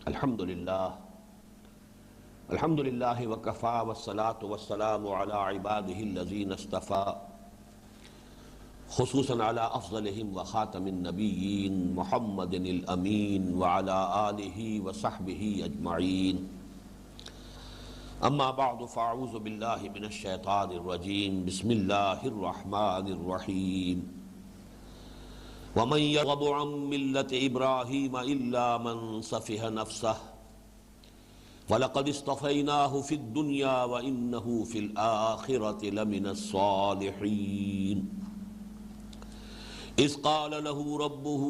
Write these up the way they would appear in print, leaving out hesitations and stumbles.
الحمد للہ وکفا والصلاة والسلام علی عباده الذین اصطفى خصوصاً علی افضلہم وخاتم النبیین محمد الامین وعلی آلہ وصحبہ اجمعین اما بعد فاعوذ باللہ من الشیطان الرجیم بسم اللہ الرحمن الرحیم ومن يرغب عن ملة إبراهيم إلا من سفه نفسه ولقد اصطفيناه في الدنيا وإنه في الآخرة لمن الصالحين إذ قال له ربه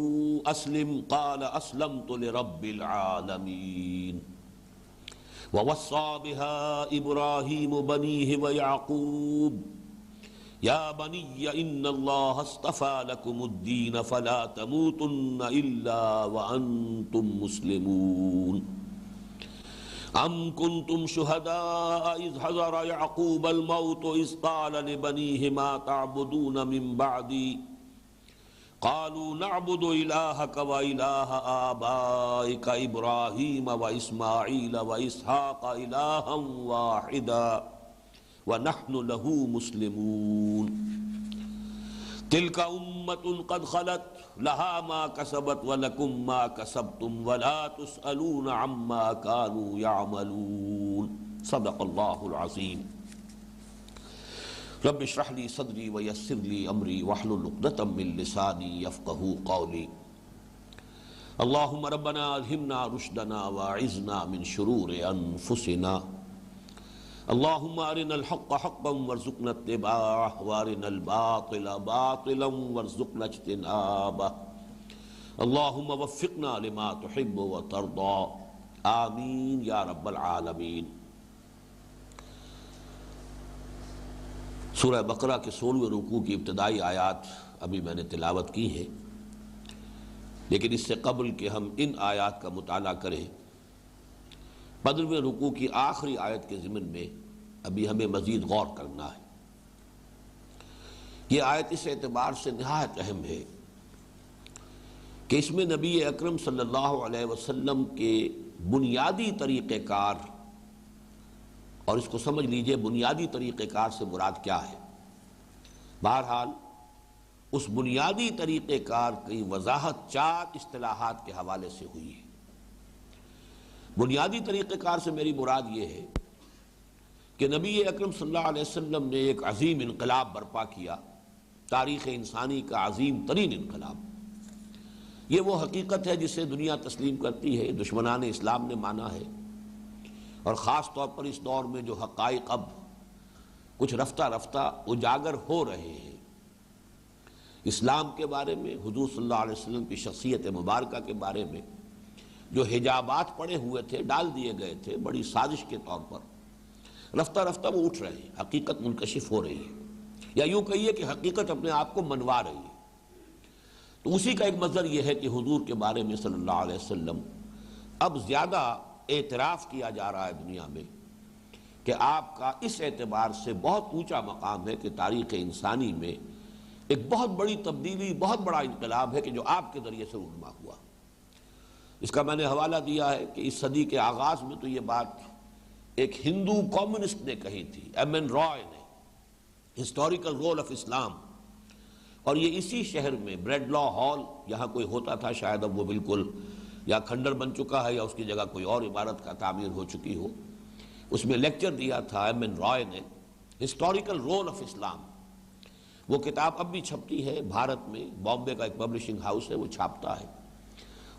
أسلم قال أسلمت لرب العالمين ووصى بها إبراهيم بنيه ويعقوب یا بنی ان اللہ اصطفى لکم الدین فلا تموتن الا وانتم مسلمون ام کنتم شہداء اذ حضر یعقوب الموت اذ قال لبنیہ ما تعبدون من بعدی قالوا نعبد الہک والہ آبائک ابراہیم واسماعیل واسحاق الہا واحدا وَنَحْنُ لَهُ مُسْلِمُونَ تِلْكَ أُمَّةٌ قَدْ خَلَتْ لَهَا مَا كَسَبَتْ وَلَكُمْ مَا كَسَبْتُمْ وَلَا تُسْأَلُونَ عَمَّا كَانُوا يَعْمَلُونَ صدق اللہ العظیم رب اشرح لي صدری ویسر لي امری واحلل عقدۃ من لسانی یفقہوا قولی اللہم ربنا الہمنا رشدنا واعذنا من شرور انفسنا اللہم ارنا الحق حقا وارزقنا اتباعہ وارنا الباطل باطلا وارزقنا اجتنابہ اللہم وفقنا لما تحب وترضى آمین یا رب العالمین۔ سورہ بقرہ کے 16ویں رکوع کی ابتدائی آیات ابھی میں نے تلاوت کی ہیں، لیکن اس سے قبل کہ ہم ان آیات کا مطالعہ کریں، 15ویں رکوع کی آخری آیت کے ضمن میں ابھی ہمیں مزید غور کرنا ہے۔ یہ آیت اس اعتبار سے نہایت اہم ہے کہ اس میں نبی اکرم صلی اللہ علیہ وسلم کے بنیادی طریقہ کار، اور اس کو سمجھ لیجئے بنیادی طریقہ کار سے مراد کیا ہے۔ بہرحال اس بنیادی طریقہ کار کی وضاحت 4 اصطلاحات کے حوالے سے ہوئی ہے۔ بنیادی طریقہ کار سے میری مراد یہ ہے کہ نبی اکرم صلی اللہ علیہ وسلم نے ایک عظیم انقلاب برپا کیا، تاریخ انسانی کا عظیم ترین انقلاب۔ یہ وہ حقیقت ہے جسے دنیا تسلیم کرتی ہے، دشمنان اسلام نے مانا ہے، اور خاص طور پر اس دور میں جو حقائق اب کچھ رفتہ رفتہ اجاگر ہو رہے ہیں، اسلام کے بارے میں، حضور صلی اللہ علیہ وسلم کی شخصیت مبارکہ کے بارے میں جو حجابات پڑے ہوئے تھے، ڈال دیے گئے تھے بڑی سازش کے طور پر، رفتہ رفتہ وہ اٹھ رہے ہیں، حقیقت منکشف ہو رہی ہے، یا یوں کہیے کہ حقیقت اپنے آپ کو منوا رہی ہے۔ تو اسی کا ایک مظہر یہ ہے کہ حضور کے بارے میں صلی اللہ علیہ وسلم اب زیادہ اعتراف کیا جا رہا ہے دنیا میں کہ آپ کا اس اعتبار سے بہت اونچا مقام ہے کہ تاریخ انسانی میں ایک بہت بڑی تبدیلی، بہت بڑا انقلاب ہے کہ جو آپ کے ذریعے سے رونما ہوا۔ اس کا میں نے حوالہ دیا ہے کہ اس صدی کے آغاز میں تو یہ بات ایک ہندو کمیونسٹ نے کہی تھی، ایم این رائے نے، ہسٹوریکل رول آف اسلام، اور یہ اسی شہر میں بریڈ لا ہال یہاں کوئی ہوتا تھا، شاید اب وہ بالکل یا کھنڈر بن چکا ہے یا اس کی جگہ کوئی اور عمارت کا تعمیر ہو چکی ہو، اس میں لیکچر دیا تھا ایم این رائے نے، ہسٹوریکل رول آف اسلام۔ وہ کتاب اب بھی چھپتی ہے بھارت میں، بامبے کا ایک پبلشنگ ہاؤس ہے وہ چھاپتا ہے۔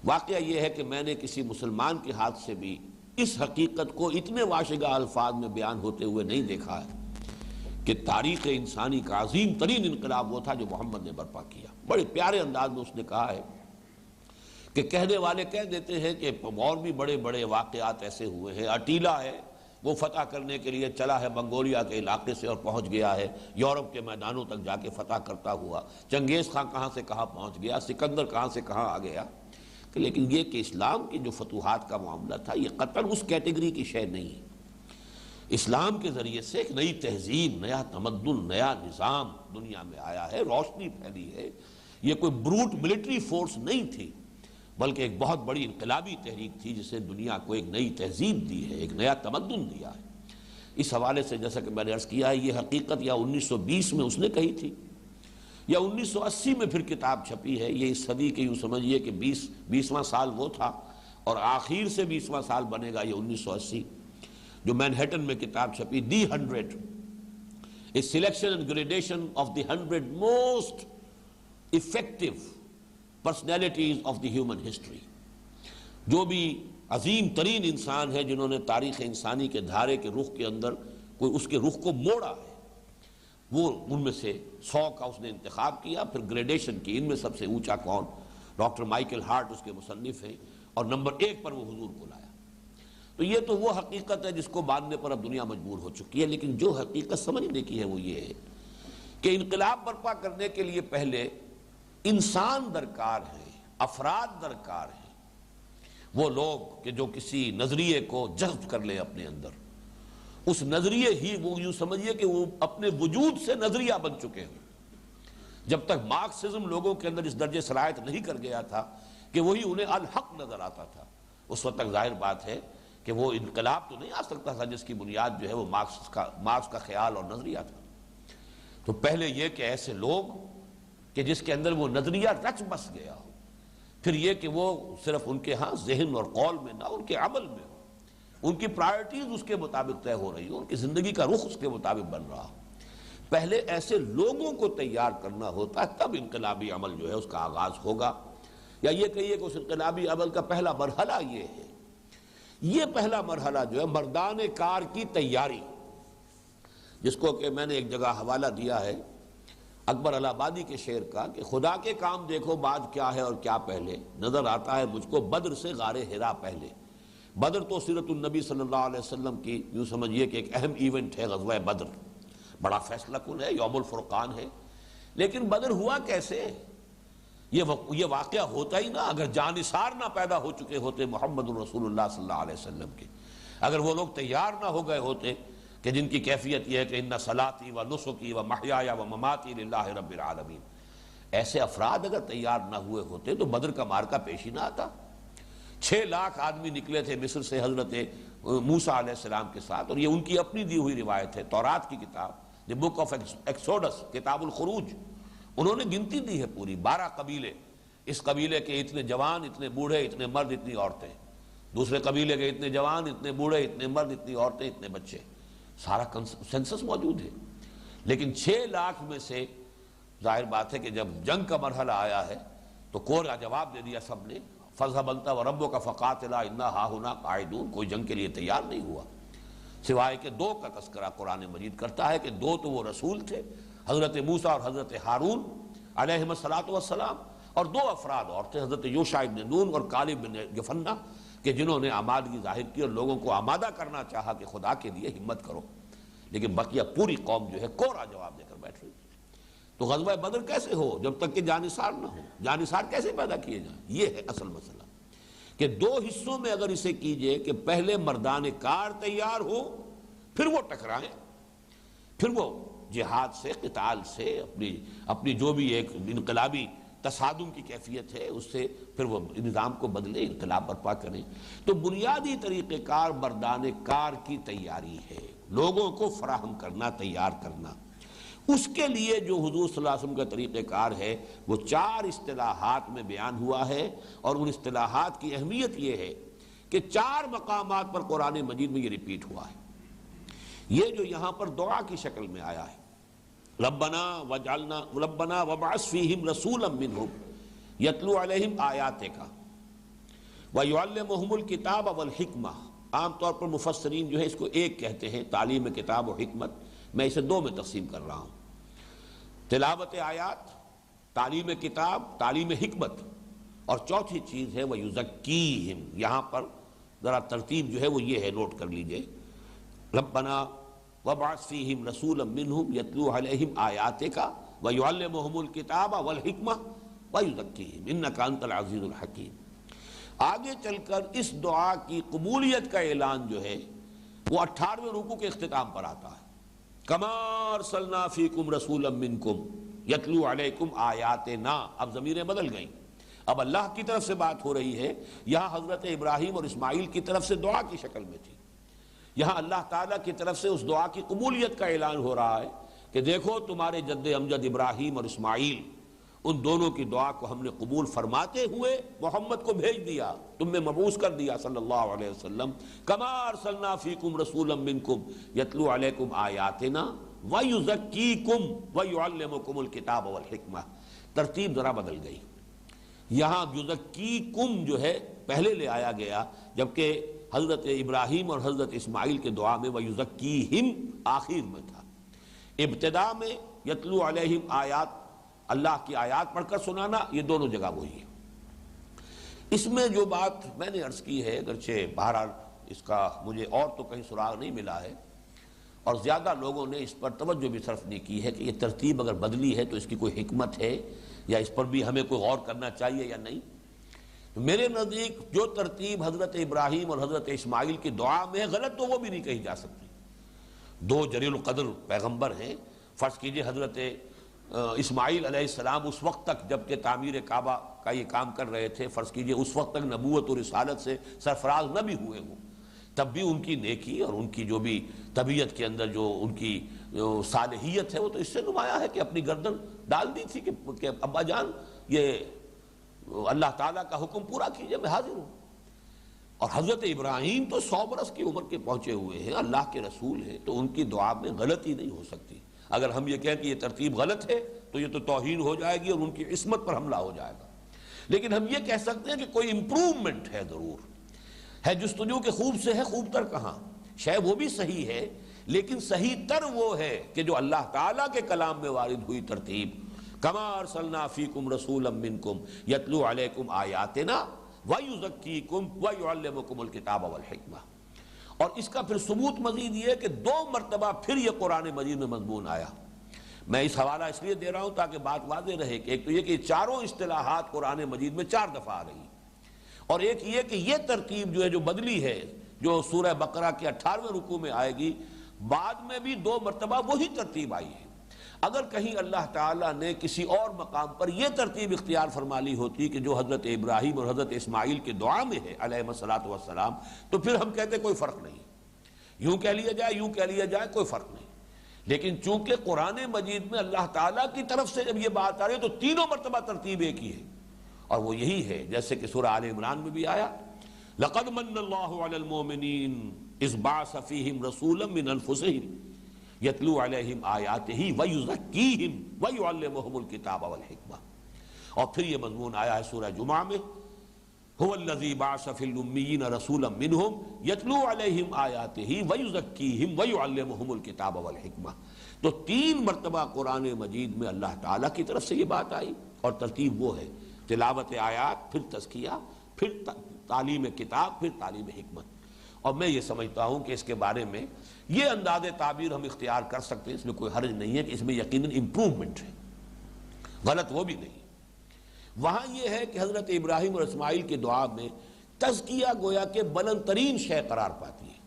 واقعہ یہ ہے کہ میں نے کسی مسلمان کے ہاتھ سے بھی اس حقیقت کو اتنے واشگاہ الفاظ میں بیان ہوتے ہوئے نہیں دیکھا ہے کہ تاریخ انسانی کا عظیم ترین انقلاب وہ تھا جو محمد نے برپا کیا۔ بڑے پیارے انداز میں اس نے کہا ہے کہ کہنے والے کہہ دیتے ہیں کہ اور بھی بڑے بڑے واقعات ایسے ہوئے ہیں، اٹیلا ہے وہ فتح کرنے کے لیے چلا ہے منگولیا کے علاقے سے اور پہنچ گیا ہے یورپ کے میدانوں تک جا کے فتح کرتا ہوا، چنگیز خان کہاں سے کہاں پہنچ گیا، سکندر کہاں سے کہاں آ گیا۔ لیکن یہ کہ اسلام کی جو فتوحات کا معاملہ تھا یہ قطعاً اس کیٹیگری کی شے نہیں ہے۔ اسلام کے ذریعے سے ایک نئی تہذیب، نیا تمدن، نیا نظام دنیا میں آیا ہے، روشنی پھیلی ہے۔ یہ کوئی بروٹ ملٹری فورس نہیں تھی، بلکہ ایک بہت بڑی انقلابی تحریک تھی جس نے دنیا کو ایک نئی تہذیب دی ہے، ایک نیا تمدن دیا ہے۔ اس حوالے سے جیسا کہ میں نے عرض کیا ہے، یہ حقیقت یا 1920 میں اس نے کہی تھی یا 1980 میں پھر کتاب چھپی ہے۔ یہ اس صدی کے یوں سمجھیے کہ 20واں سال وہ تھا اور آخر سے 20واں سال بنے گا یہ 1980، جو مینہٹن میں کتاب چھپی دی 100، a selection and gradation of the 100 most effective personalities of the human history۔ جو بھی عظیم ترین انسان ہے جنہوں نے تاریخ انسانی کے دھارے کے رخ کے اندر کوئی اس کے رخ کو موڑا ہے، وہ ان میں سے 100 کا اس نے انتخاب کیا، پھر گریڈیشن کی، ان میں سب سے اونچا کون؟ ڈاکٹر مائیکل ہارٹ اس کے مصنف ہیں، اور نمبر 1 پر وہ حضور کو لایا۔ تو یہ تو وہ حقیقت ہے جس کو ماننے پر اب دنیا مجبور ہو چکی ہے، لیکن جو حقیقت سمجھنے کی ہے وہ یہ ہے کہ انقلاب برپا کرنے کے لیے پہلے انسان درکار ہیں، افراد درکار ہیں، وہ لوگ کہ جو کسی نظریے کو جذب کر لیں اپنے اندر، اس نظریے ہی وہ یوں سمجھیے کہ وہ اپنے وجود سے نظریہ بن چکے ہیں۔ جب تک مارکسزم لوگوں کے اندر اس درجے صلاحیت نہیں کر گیا تھا کہ وہی انہیں الحق نظر آتا تھا، اس وقت تک ظاہر بات ہے کہ وہ انقلاب تو نہیں آ سکتا تھا جس کی بنیاد جو ہے وہ مارکس کا خیال اور نظریہ تھا۔ تو پہلے یہ کہ ایسے لوگ کہ جس کے اندر وہ نظریہ رچ بس گیا ہو، پھر یہ کہ وہ صرف ان کے ہاں ذہن اور قول میں نہ، ان کے عمل میں ہو، ان کی پرائرٹیز اس کے مطابق طے ہو رہی ہو، ان کی زندگی کا رخ اس کے مطابق بن رہا ہو۔ پہلے ایسے لوگوں کو تیار کرنا ہوتا ہے، تب انقلابی عمل جو ہے اس کا آغاز ہوگا۔ یا یہ کہیے کہ اس انقلابی عمل کا پہلا مرحلہ یہ ہے، یہ پہلا مرحلہ جو ہے مردان کار کی تیاری، جس کو کہ میں نے ایک جگہ حوالہ دیا ہے اکبر الہ آبادی کے شعر کا کہ خدا کے کام دیکھو بعد کیا ہے اور کیا پہلے، نظر آتا ہے مجھ کو بدر سے غار حرا پہلے۔ بدر تو سیرت النبی صلی اللہ علیہ وسلم کی یوں سمجھیے کہ ایک اہم ایونٹ ہے، غزوہ بدر بڑا فیصلہ کن ہے، یوم الفرقان ہے، لیکن بدر ہوا کیسے؟ یہ واقعہ ہوتا ہی نہ اگر جانثار نہ پیدا ہو چکے ہوتے محمد رسول اللہ صلی اللہ علیہ وسلم کے، اگر وہ لوگ تیار نہ ہو گئے ہوتے کہ جن کی کیفیت یہ ہے کہ ان صلاتی و نسکی و محیایا و مماتی للہ رب العالمین، ایسے افراد اگر تیار نہ ہوئے ہوتے تو بدر کا معرکہ پیش ہی نہ آتا۔ 6 لاکھ آدمی نکلے تھے مصر سے حضرت موسیٰ علیہ السلام کے ساتھ، اور یہ ان کی اپنی دی ہوئی روایت ہے، تورات کی کتاب دی بک آف ایکسوڈس، کتاب الخروج، انہوں نے گنتی دی ہے پوری 12 قبیلے، اس قبیلے کے اتنے جوان، اتنے بوڑھے، اتنے مرد، اتنی عورتیں، دوسرے قبیلے کے اتنے جوان، اتنے بوڑھے، اتنے مرد، اتنی عورتیں، اتنے بچے، سارا سینسس موجود ہے۔ لیکن 6 لاکھ میں سے ظاہر بات ہے کہ جب جنگ کا مرحلہ آیا ہے تو کورا جواب دے دیا سب نے، فَاذْهَبْ أَنْتَ وَرَبُّكَ فَقَاتِلَا إِنَّا هَاهُنَا قَاعِدُونَ، کوئی جنگ کے لیے تیار نہیں ہوا، سوائے کہ 2 کا تذکرہ قرآن مجید کرتا ہے کہ 2 تو وہ رسول تھے، حضرت موسیٰ اور حضرت ہارون علیہم السلام، اور 2 افراد اور تھے، حضرت یوشع ابن نون اور کالب بن یفنہ، کہ جنہوں نے آمادگی ظاہر کی اور لوگوں کو آمادہ کرنا چاہا کہ خدا کے لیے ہمت کرو، لیکن بقیہ پوری قوم جو ہے کورا جواب دے کر بیٹھ رہی۔ تو غزوہ بدر کیسے ہو جب تک کہ جانثار نہ ہو؟ جانثار کیسے پیدا کیے جائیں؟ یہ ہے اصل مسئلہ کہ 2 حصوں میں اگر اسے کیجئے کہ پہلے مردان کار تیار ہو، پھر وہ ٹکرائیں، پھر وہ جہاد سے، قتال سے، اپنی جو بھی ایک انقلابی تصادم کی کیفیت ہے اس سے پھر وہ نظام کو بدلے، انقلاب برپا کریں۔ تو بنیادی طریقہ کار مردان کار کی تیاری ہے، لوگوں کو فراہم کرنا، تیار کرنا۔ اس کے لیے جو حضور صلی اللہ علیہ وسلم کا طریقہ کار ہے وہ 4 اصطلاحات میں بیان ہوا ہے، اور ان اصطلاحات کی اہمیت یہ ہے کہ 4 مقامات پر قرآن مجید میں یہ ریپیٹ ہوا ہے۔ یہ جو یہاں پر دعا کی شکل میں آیا ہے، ربنا وابعث فیہم رسولا منہم یتلو علیہم آیاتک ویعلمہم الکتاب والحکمہ، عام طور پر مفسرین جو ہے اس کو ایک کہتے ہیں، تعلیم کتاب و حکمت، میں اسے 2 میں تقسیم کر رہا ہوں، تلاوت آیات، تعلیم کتاب، تعلیم حکمت، اور چوتھی چیز ہے ویزکیہم۔ یہاں پر ذرا ترتیب جو ہے وہ یہ ہے، نوٹ کر لیجئے، ربنا وابعث فیہم رسولا منہم یتلو علیہم آیاتک ویعلمہم الکتاب والحکمہ ویزکیہم انک انت العزیز الحکیم۔ آگے چل کر اس دعا کی قبولیت کا اعلان جو ہے وہ 18ویں رکوع کے اختتام پر آتا ہے، کما ارسلنا فیکم رسولا منکم یتلو علیکم آیاتنا، اب ضمیریں بدل گئیں، اب اللہ کی طرف سے بات ہو رہی ہے، یہاں حضرت ابراہیم اور اسماعیل کی طرف سے دعا کی شکل میں تھی، یہاں اللہ تعالیٰ کی طرف سے اس دعا کی قبولیت کا اعلان ہو رہا ہے کہ دیکھو تمہارے جد امجد ابراہیم اور اسماعیل، ان دونوں کی دعا کو ہم نے قبول فرماتے ہوئے محمد کو بھیج دیا، تم میں مبعوث کر دیا صلی اللہ علیہ وسلم، کما ارسلنا فیکم رسولا منکم یتلو علیکم آیاتنا ویزکیکم ویعلمکم الکتاب والحکمہ۔ ترتیب ذرا بدل گئی، یہاں یزکیکم جو ہے پہلے لے آیا گیا، جبکہ حضرت ابراہیم اور حضرت اسماعیل کے دعا میں ویزکیہم آخر میں تھا، ابتدا میں یتلو علیہم آیات، اللہ کی آیات پڑھ کر سنانا، یہ دونوں جگہ وہی ہے۔ اس میں جو بات میں نے عرض کی ہے، اگرچہ بہرحال اس کا مجھے اور تو کہیں سراغ نہیں ملا ہے، اور زیادہ لوگوں نے اس پر توجہ بھی صرف نہیں کی ہے کہ یہ ترتیب اگر بدلی ہے تو اس کی کوئی حکمت ہے یا اس پر بھی ہمیں کوئی غور کرنا چاہیے یا نہیں۔ میرے نزدیک جو ترتیب حضرت ابراہیم اور حضرت اسماعیل کی دعا میں ہے غلط تو وہ بھی نہیں کہی جا سکتی۔ دو جلیل القدر پیغمبر ہیں، فرض کیجئے حضرت اسماعیل علیہ السلام اس وقت تک جبکہ تعمیر کعبہ کا یہ کام کر رہے تھے، فرض کیجئے اس وقت تک نبوت اور رسالت سے سرفراز نہ بھی ہوئے ہوں، تب بھی ان کی نیکی اور ان کی جو بھی طبیعت کے اندر جو ان کی صالحیت ہے وہ تو اس سے نمایاں ہے کہ اپنی گردن ڈال دی تھی کہ ابا جان یہ اللہ تعالیٰ کا حکم پورا کیجئے، میں حاضر ہوں۔ اور حضرت ابراہیم تو 100 برس کی عمر کے پہنچے ہوئے ہیں، اللہ کے رسول ہیں، تو ان کی دعا میں غلطی نہیں ہو سکتی۔ اگر ہم یہ کہیں کہ یہ ترتیب غلط ہے تو یہ تو توہین ہو جائے گی اور ان کی عصمت پر حملہ ہو جائے گا، لیکن ہم یہ کہہ سکتے ہیں کہ کوئی امپروومنٹ ہے، ضرور ہے، جستجو کے خوب سے ہے خوب تر کہاں، شاید وہ بھی صحیح ہے، لیکن صحیح تر وہ ہے کہ جو اللہ تعالیٰ کے کلام میں وارد ہوئی ترتیب، کما ارسلنا فیکم رسولا منکم یتلو علیکم آیاتنا ویزکیکم ویعلمکم الکتاب والحکمہ۔ اور اس کا پھر ثبوت مزید یہ ہے کہ 2 مرتبہ پھر یہ قرآن مجید میں مضمون آیا۔ میں اس حوالہ اس لیے دے رہا ہوں تاکہ بات واضح رہے کہ ایک تو یہ کہ چاروں اصطلاحات قرآن مجید میں 4 دفعہ آ رہی ہیں، اور ایک یہ کہ یہ ترتیب جو ہے جو بدلی ہے، جو سورہ بقرہ کے 18ویں رکوع میں آئے گی، بعد میں بھی 2 مرتبہ وہی ترتیب آئی ہے۔ اگر کہیں اللہ تعالیٰ نے کسی اور مقام پر یہ ترتیب اختیار فرما لی ہوتی کہ جو حضرت ابراہیم اور حضرت اسماعیل کے دعا میں ہے علیہ الصلاۃ والسلام، تو پھر ہم کہتے کوئی فرق نہیں، یوں کہہ لیا جائے یوں کہہ لیا جائے کوئی فرق نہیں، لیکن چونکہ قرآن مجید میں اللہ تعالیٰ کی طرف سے جب یہ بات آ رہی ہے تو تینوں مرتبہ ترتیب ایک ہی ہے، اور وہ یہی ہے جیسے کہ سورہ آل عمران میں بھی آیا، لَقَدْ مَنَّ اللَّهُ عَلَى الْمُؤْمِنِينَ إِذْ بَعَثَ فِيهِمْ رَسُولًا مِّنْ أَنفُسِهِمْ یتلو علیہم آیاتہ ویزکیہم ویعلمہم الکتاب والحکمہ۔ اور پھر یہ مضمون آیا ہے سورہ جمعہ میں، هو الذی بعث فی الامیین رسولا منہم یتلو علیہم آیاتہ ویزکیہم ویعلمہم الکتاب والحکمہ۔ تو 3 مرتبہ قرآن مجید میں اللہ تعالیٰ کی طرف سے یہ بات آئی، اور ترتیب وہ ہے تلاوت آیات، پھر تزکیہ، پھر تعلیم کتاب، پھر تعلیم حکمت۔ اور میں یہ سمجھتا ہوں کہ اس کے بارے میں یہ انداز تعبیر ہم اختیار کر سکتے ہیں، اس میں کوئی حرج نہیں ہے کہ اس میں یقیناً امپروومنٹ ہے، غلط وہ بھی نہیں۔ وہاں یہ ہے کہ حضرت ابراہیم اور اسماعیل کی دعا میں تزکیہ گویا کہ بلند ترین شے قرار پاتی ہے،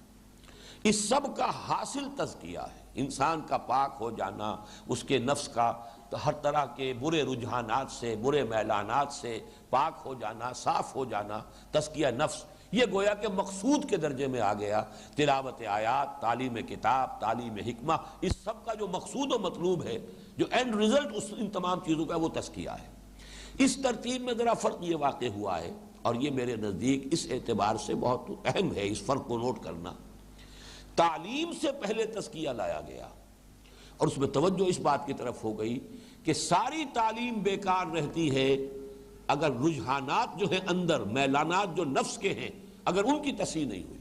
اس سب کا حاصل تزکیہ ہے، انسان کا پاک ہو جانا، اس کے نفس کا ہر طرح کے برے رجحانات سے، برے میلانات سے پاک ہو جانا، صاف ہو جانا، تزکیہ نفس، یہ گویا کہ مقصود کے درجے میں آ گیا۔ تلاوت آیات، تعلیم کتاب، تعلیم حکمہ، اس سب کا جو مقصود و مطلوب ہے، جو اینڈ رزلٹ ان تمام چیزوں کا، وہ تزکیہ ہے۔ اس ترتیب میں ذرا فرق یہ واقع ہوا ہے، اور یہ میرے نزدیک اس اعتبار سے بہت اہم ہے اس فرق کو نوٹ کرنا، تعلیم سے پہلے تزکیہ لایا گیا، اور اس میں توجہ اس بات کی طرف ہو گئی کہ ساری تعلیم بیکار رہتی ہے اگر رجحانات جو ہیں اندر، میلانات جو نفس کے ہیں، اگر ان کی تصحیح نہیں ہوئی۔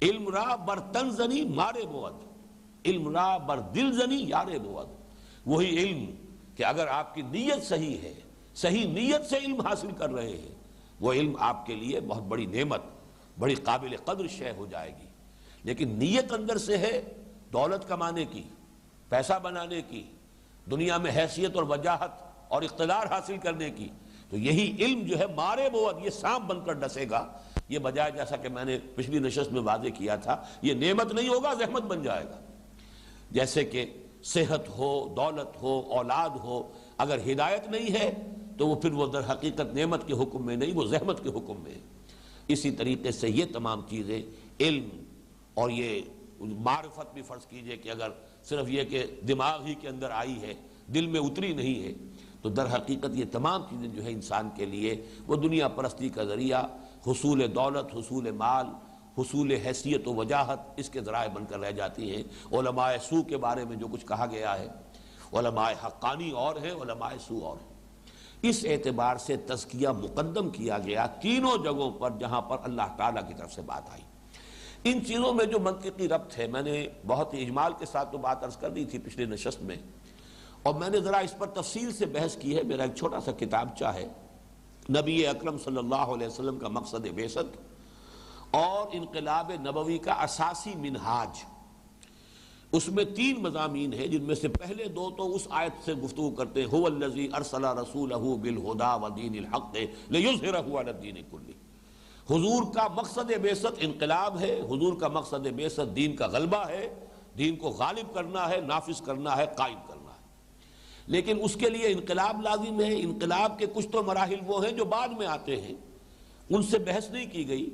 علم را بر تن زنی مارے بود، علم را بر دل زنی یارے بود۔ وہی علم کہ اگر آپ کی نیت صحیح ہے، صحیح نیت سے علم حاصل کر رہے ہیں، وہ علم آپ کے لیے بہت بڑی نعمت، بڑی قابل قدر شے ہو جائے گی۔ لیکن نیت اندر سے ہے دولت کمانے کی، پیسہ بنانے کی، دنیا میں حیثیت اور وجاہت اور اقتدار حاصل کرنے کی، تو یہی علم جو ہے مارے بود، یہ سانپ بن کر ڈسے گا، یہ بجائے جیسا کہ میں نے پچھلی نشست میں واضح کیا تھا، یہ نعمت نہیں ہوگا، زحمت بن جائے گا۔ جیسے کہ صحت ہو، دولت ہو، اولاد ہو، اگر ہدایت نہیں ہے تو وہ پھر وہ در حقیقت نعمت کے حکم میں نہیں، وہ زحمت کے حکم میں ہے۔ اسی طریقے سے یہ تمام چیزیں، علم اور یہ معرفت بھی فرض کیجئے کہ اگر صرف یہ کہ دماغ ہی کے اندر آئی ہے، دل میں اتری نہیں ہے، تو در حقیقت یہ تمام چیزیں جو ہے انسان کے لیے وہ دنیا پرستی کا ذریعہ، حصول دولت، حصول مال، حصول حیثیت و وجاہت، اس کے ذرائع بن کر رہ جاتی ہیں۔ علماء سو کے بارے میں جو کچھ کہا گیا ہے، علماء حقانی اور ہیں، علماء سو اور ہیں۔ اس اعتبار سے تزکیہ مقدم کیا گیا تینوں جگہوں پر جہاں پر اللہ تعالیٰ کی طرف سے بات آئی۔ ان چیزوں میں جو منطقی ربط ہے، میں نے بہت ہی اجمال کے ساتھ تو بات عرض کر دی تھی پچھلے نشست میں، اور میں نے ذرا اس پر تفصیل سے بحث کی ہے۔ میرا ایک چھوٹا سا کتابچہ ہے، نبی اکرم صلی اللہ علیہ وسلم کا مقصد بعثت اور انقلاب نبوی کا اساسی منہاج۔ اس میں 3 مضامین ہیں، جن میں سے پہلے 2 تو اس آیت سے گفتگو کرتے ہیں، هو الذی ارسل رسولہ بالہدی ودین الحق لیظہرہ علی الدین کلہ۔ حضور کا مقصد بعثت انقلاب ہے، حضور کا مقصد بعثت دین کا غلبہ ہے، دین کو غالب کرنا ہے، نافذ کرنا ہے، قائم کرنا ہے۔ لیکن اس کے لیے انقلاب لازم ہے۔ انقلاب کے کچھ تو مراحل وہ ہیں جو بعد میں آتے ہیں، ان سے بحث نہیں کی گئی۔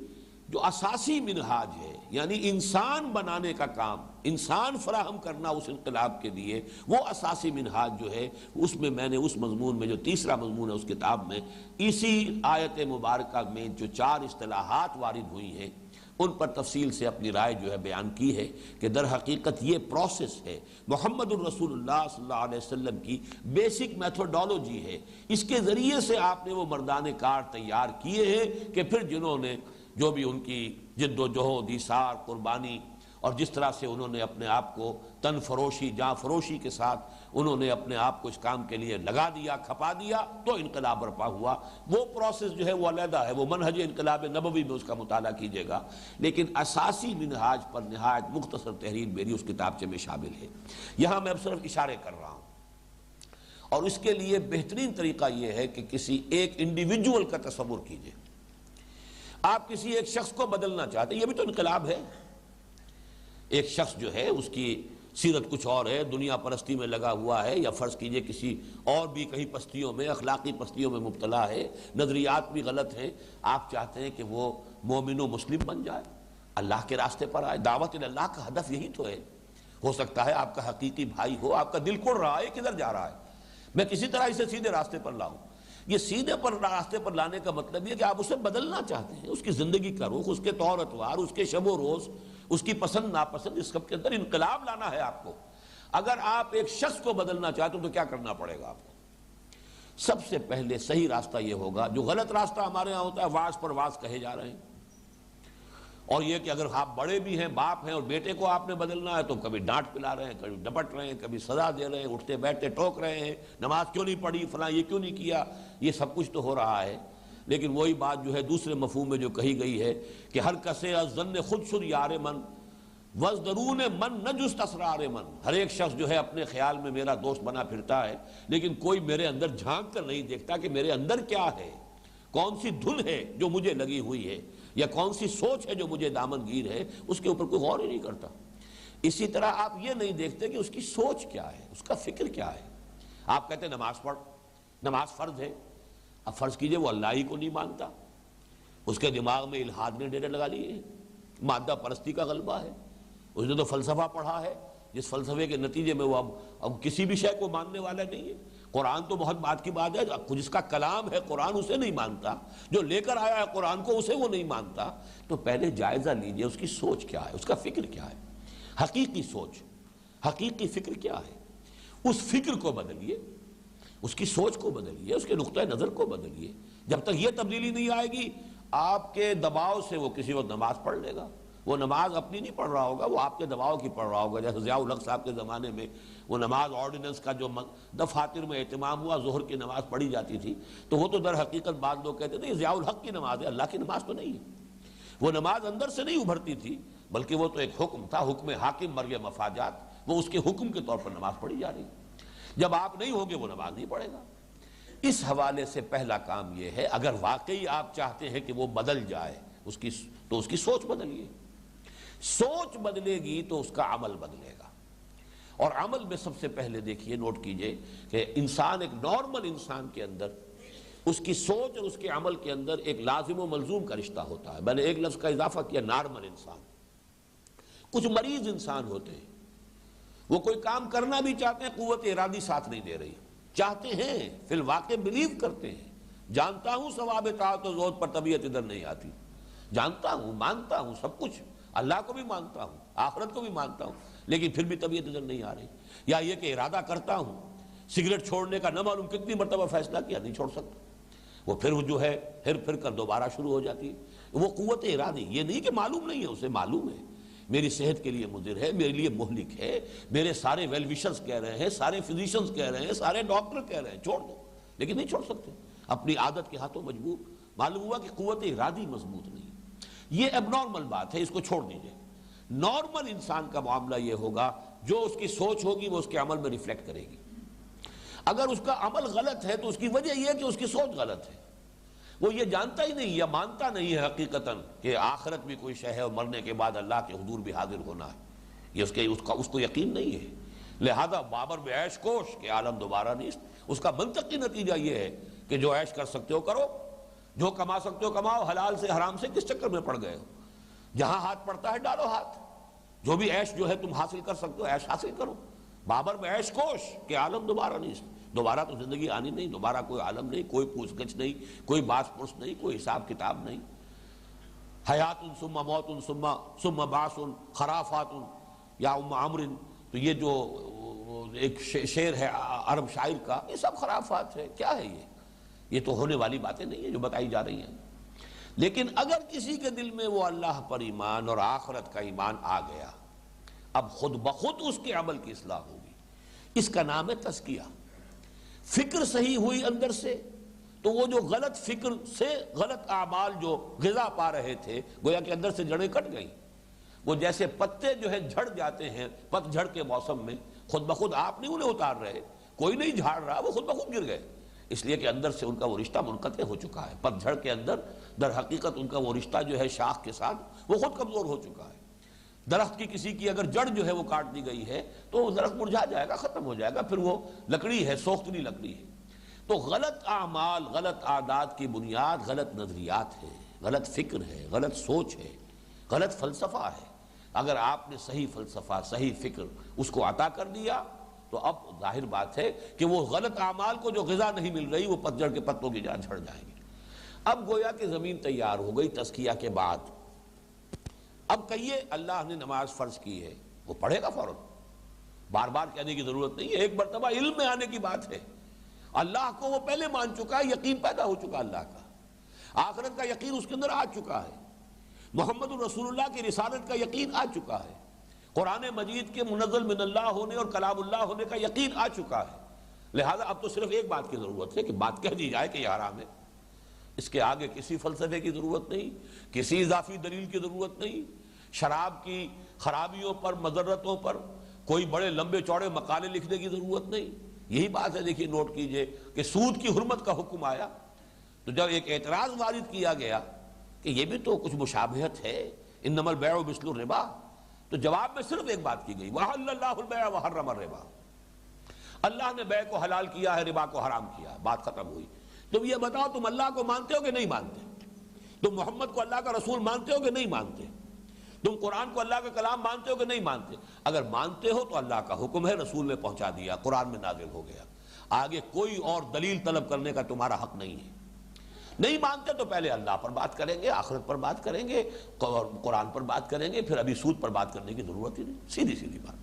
جو اساسی منہاج ہے، یعنی انسان بنانے کا کام، انسان فراہم کرنا اس انقلاب کے لیے، وہ اساسی منہاج جو ہے، اس میں میں نے اس مضمون میں جو تیسرا مضمون ہے اس کتاب میں، اسی آیت مبارکہ میں جو 4 اصطلاحات وارد ہوئی ہیں، ان پر تفصیل سے اپنی رائے جو ہے بیان کی ہے کہ در حقیقت یہ پروسیس ہے، محمد الرسول اللہ صلی اللہ علیہ وسلم کی بیسک میتھوڈالوجی ہے۔ اس کے ذریعے سے آپ نے وہ مردان کار تیار کیے ہیں کہ پھر جنہوں نے جو بھی ان کی جد و جہد، ایثار، قربانی، اور جس طرح سے انہوں نے اپنے آپ کو تن فروشی، جاں فروشی کے ساتھ انہوں نے اپنے آپ کو اس کام کے لیے لگا دیا، کھپا دیا، تو انقلاب برپا ہوا۔ وہ پروسیس جو ہے وہ علیحدہ ہے، وہ منہج انقلاب نبوی میں اس کا مطالعہ کیجیے گا، لیکن اساسی منہاج پر نہایت مختصر تحریر میری اس کتابچے میں شامل ہے۔ یہاں میں اب صرف اشارے کر رہا ہوں، اور اس کے لیے بہترین طریقہ یہ ہے کہ کسی ایک انڈیویجول کا تصور کیجیے۔ آپ کسی ایک شخص کو بدلنا چاہتے ہیں، یہ بھی تو انقلاب ہے۔ ایک شخص جو ہے اس کی سیرت کچھ اور ہے، دنیا پرستی میں لگا ہوا ہے، یا فرض کیجئے کسی اور بھی کہیں پستیوں میں، اخلاقی پستیوں میں مبتلا ہے، نظریات بھی غلط ہیں، آپ چاہتے ہیں کہ وہ مومن و مسلم بن جائے، اللہ کے راستے پر آئے۔ دعوت اللہ کا ہدف یہی تو ہے۔ ہو سکتا ہے آپ کا حقیقی بھائی ہو، آپ کا دل کڑ رہا ہے، کدھر جا رہا ہے، میں کسی طرح اسے سیدھے راستے پر لاؤں۔ یہ سیدھے راستے پر لانے کا مطلب یہ کہ آپ اسے بدلنا چاہتے ہیں، اس کی زندگی کا رخ، اس کے طور اتوار، اس کے شب و روز، اس کی پسند ناپسند، اس سب کے اندر انقلاب لانا ہے آپ کو۔ اگر آپ ایک شخص کو بدلنا چاہتے ہو تو کیا کرنا پڑے گا آپ کو؟ سب سے پہلے صحیح راستہ یہ ہوگا، جو غلط راستہ ہمارے ہاں ہوتا ہے، واعظ پر واعظ کہے جا رہے ہیں، اور یہ کہ اگر آپ بڑے بھی ہیں، باپ ہیں، اور بیٹے کو آپ نے بدلنا ہے تو کبھی ڈانٹ پلا رہے ہیں، کبھی ڈپٹ رہے ہیں، کبھی سزا دے رہے ہیں، اٹھتے بیٹھتے ٹوک رہے ہیں، نماز کیوں نہیں پڑھی، فلاں یہ کیوں نہیں کیا، یہ سب کچھ تو ہو رہا ہے۔ لیکن وہی بات جو ہے دوسرے مفہوم میں جو کہی گئی ہے کہ ہر کسے از ظن خود شد یار من وزدرون من نہ جست اسرار من، ہر ایک شخص جو ہے اپنے خیال میں میرا دوست بنا پھرتا ہے، لیکن کوئی میرے اندر جھانک کر نہیں دیکھتا کہ میرے اندر کیا ہے، کون سی دھن ہے جو مجھے لگی ہوئی ہے، یا کون سی سوچ ہے جو مجھے دامن گیر ہے، اس کے اوپر کوئی غور ہی نہیں کرتا۔ اسی طرح آپ یہ نہیں دیکھتے کہ اس کی سوچ کیا ہے، اس کا فکر کیا ہے۔ آپ کہتے ہیں نماز پڑھ، نماز فرض ہے، اب فرض کیجئے وہ اللہ ہی کو نہیں مانتا، اس کے دماغ میں الحاد نے ڈیرے لگا لیے ہیں، مادہ پرستی کا غلبہ ہے، اس نے تو فلسفہ پڑھا ہے جس فلسفے کے نتیجے میں وہ اب کسی بھی شے کو ماننے والا نہیں ہے۔ قرآن تو بہت بات کی بات ہے، جس کا کلام ہے قرآن اسے نہیں مانتا، جو لے کر آیا ہے قرآن کو اسے وہ نہیں مانتا۔ تو پہلے جائزہ لیجئے اس کی سوچ کیا ہے، اس کا فکر کیا ہے، حقیقی سوچ، حقیقی فکر کیا ہے۔ اس فکر کو بدلیے، اس کی سوچ کو بدلیے، اس کے نقطہ نظر کو بدلیے۔ جب تک یہ تبدیلی نہیں آئے گی، آپ کے دباؤ سے وہ کسی وقت نماز پڑھ لے گا، وہ نماز اپنی نہیں پڑھ رہا ہوگا، وہ آپ کے دباؤ کی پڑھ رہا ہوگا۔ جیسے ضیاء الحق صاحب کے زمانے میں وہ نماز آرڈیننس کا جو دفاتر میں اہتمام ہوا، ظہر کی نماز پڑھی جاتی تھی، تو وہ تو در حقیقت بعض لوگ کہتے تھے یہ ضیاء الحق کی نماز ہے، اللہ کی نماز تو نہیں ہے۔ وہ نماز اندر سے نہیں ابھرتی تھی، بلکہ وہ تو ایک حکم تھا، حکم حاکم مرگ مفاجات، وہ اس کے حکم کے طور پر نماز پڑھی جا رہی۔ جب آپ نہیں ہوگے وہ نماز نہیں پڑھے گا۔ اس حوالے سے پہلا کام یہ ہے، اگر واقعی آپ چاہتے ہیں کہ وہ بدل جائے تو اس کی سوچ بدلیے۔ سوچ بدلے گی تو اس کا عمل بدلے گا، اور عمل میں سب سے پہلے دیکھیے، نوٹ کیجئے کہ انسان، ایک نارمل انسان کے اندر اس کی سوچ اور اس کے عمل کے اندر ایک لازم و ملزوم کا رشتہ ہوتا ہے. میں نے ایک لفظ کا اضافہ کیا، نارمل انسان. کچھ مریض انسان ہوتے ہیں، وہ کوئی کام کرنا بھی چاہتے ہیں، قوت ارادی ساتھ نہیں دے رہی. چاہتے ہیں، فی الواقع بلیو کرتے ہیں، جانتا ہوں ثواب طاعت و زہد پر طبیعت ادھر نہیں آتی، جانتا ہوں، مانتا ہوں سب کچھ، اللہ کو بھی مانتا ہوں، آخرت کو بھی مانتا ہوں، لیکن پھر بھی طبیعت ادھر نہیں آ رہی. یا یہ کہ ارادہ کرتا ہوں، سگریٹ چھوڑنے کا نہ معلوم کتنی مرتبہ فیصلہ کیا، نہیں چھوڑ سکتا. وہ پھر جو ہے پھر کر دوبارہ شروع ہو جاتی ہے. وہ قوت ارادی، یہ نہیں کہ معلوم نہیں ہے، اسے معلوم ہے میری صحت کے لیے مضر ہے، میرے لیے مہلک ہے، میرے سارے ویل وشرز کہہ رہے ہیں، سارے فزیشنز کہہ رہے ہیں، سارے ڈاکٹر کہہ رہے ہیں چھوڑ دو، لیکن نہیں چھوڑ سکتے، اپنی عادت کے ہاتھوں مجبور. معلوم ہوا کہ قوت ارادی مضبوط نہیں. یہ اب نارمل بات ہے، اس کو چھوڑ دیجئے. نارمل انسان کا معاملہ یہ ہوگا، جو اس کی سوچ ہوگی وہ اس کے عمل میں ریفلیکٹ کرے گی. اگر اس کا عمل غلط ہے تو اس کی وجہ یہ ہے کہ اس کی سوچ غلط ہے. وہ یہ جانتا ہی نہیں یا مانتا نہیں ہے حقیقتاً کہ آخرت بھی کوئی شے ہے اور مرنے کے بعد اللہ کے حضور بھی حاضر ہونا ہے. یہ اس کو یقین نہیں ہے. لہذا بابر میں عیش کوش کہ عالم دوبارہ نہیں. اس کا منطقی نتیجہ یہ ہے کہ جو عیش کر سکتے ہو کرو، جو کما سکتے ہو کماؤ، حلال سے حرام سے کس چکر میں پڑ گئے ہو. جہاں ہاتھ پڑتا ہے ڈالو ہاتھ. جو بھی عیش جو ہے تم حاصل کر سکتے ہو عیش حاصل کرو. بابر میں عیش کوش کہ عالم دوبارہ نہیں. دوبارہ تو زندگی آنی نہیں، دوبارہ کوئی عالم نہیں، کوئی پوچھ گچھ نہیں، کوئی باس پرس نہیں، کوئی حساب کتاب نہیں. حیات ثم موت ثم باس خرافات یا ام عمر. تو یہ جو ایک شعر ہے عرب شاعر کا، یہ سب خرافات ہے. کیا ہے یہ تو ہونے والی باتیں نہیں ہیں جو بتائی جا رہی ہیں. لیکن اگر کسی کے دل میں وہ اللہ پر ایمان اور آخرت کا ایمان آ گیا، اب خود بخود اس کے عمل کی اصلاح ہوگی. اس کا نام ہے تزکیہ. فکر صحیح ہوئی اندر سے تو وہ جو غلط فکر سے غلط اعمال جو غذا پا رہے تھے گویا کہ اندر سے جڑیں کٹ گئیں. وہ جیسے پتے جو ہے جھڑ جاتے ہیں پت جھڑ کے موسم میں، خود بخود آپ نہیں انہیں اتار رہے، کوئی نہیں جھاڑ رہا، وہ خود بخود گر گئے. اس لیے کہ اندر سے ان کا وہ رشتہ منقطع ہو چکا ہے. پت جھڑ کے اندر در حقیقت ان کا وہ رشتہ جو ہے شاخ کے ساتھ وہ خود کمزور ہو چکا ہے. درخت کی کسی کی اگر جڑ جو ہے وہ کاٹ دی گئی ہے تو وہ درخت مرجھا جائے گا، ختم ہو جائے گا، پھر وہ لکڑی ہے، سوختنی لکڑی ہے. تو غلط اعمال، غلط عادات کی بنیاد غلط نظریات ہے، غلط فکر ہے، غلط سوچ ہے، غلط فلسفہ ہے. اگر آپ نے صحیح فلسفہ، صحیح فکر اس کو عطا کر دیا تو اب ظاہر بات ہے کہ وہ غلط اعمال کو جو غذا نہیں مل رہی وہ پتجھڑ کے پتوں کی جان جھڑ جائیں گے. اب گویا کہ زمین تیار ہو گئی تزکیہ کے بعد. اب کہیے اللہ نے نماز فرض کی ہے، وہ پڑھے گا فوراً، بار بار کہنے کی ضرورت نہیں ہے. ایک مرتبہ علم میں آنے کی بات ہے. اللہ کو وہ پہلے مان چکا ہے، یقین پیدا ہو چکا اللہ کا، آخرت کا یقین اس کے اندر آ چکا ہے، محمد الرسول اللہ کی رسالت کا یقین آ چکا ہے، قرآن مجید کے منزل من اللہ ہونے اور کلام اللہ ہونے کا یقین آ چکا ہے. لہذا اب تو صرف ایک بات کی ضرورت ہے کہ بات کہہ دی جائے کہ یہ حرام ہے. اس کے آگے کسی فلسفے کی ضرورت نہیں، کسی اضافی دلیل کی ضرورت نہیں، شراب کی خرابیوں پر، مضرتوں پر کوئی بڑے لمبے چوڑے مقالے لکھنے کی ضرورت نہیں. یہی بات ہے. دیکھیے نوٹ کیجئے کہ سود کی حرمت کا حکم آیا تو جب ایک اعتراض وارد کیا گیا کہ یہ بھی تو کچھ مشابہت ہے، انما البیع مثل الربا، تو جواب میں صرف ایک بات کی گئی، وَأَحَلَّ اللَّهُ الْبَيْعَ وَحَرَّمَ الرِّبَا. اللہ نے بیع کو حلال کیا ہے، ربا کو حرام کیا. بات ختم ہوئی. تم یہ بتاؤ تم اللہ کو مانتے ہو کہ نہیں مانتے؟ تم محمد کو اللہ کا رسول مانتے ہو کہ نہیں مانتے؟ تم قرآن کو اللہ کا کلام مانتے ہو کہ نہیں مانتے؟ اگر مانتے ہو تو اللہ کا حکم ہے، رسول نے پہنچا دیا، قرآن میں نازل ہو گیا. آگے کوئی اور دلیل طلب کرنے کا تمہارا حق نہیں ہے. نہیں مانتے تو پہلے اللہ پر بات کریں گے، آخرت پر بات کریں گے، قرآن پر بات کریں گے، پھر ابھی سود پر بات کرنے کی ضرورت ہی نہیں. سیدھی سیدھی بات.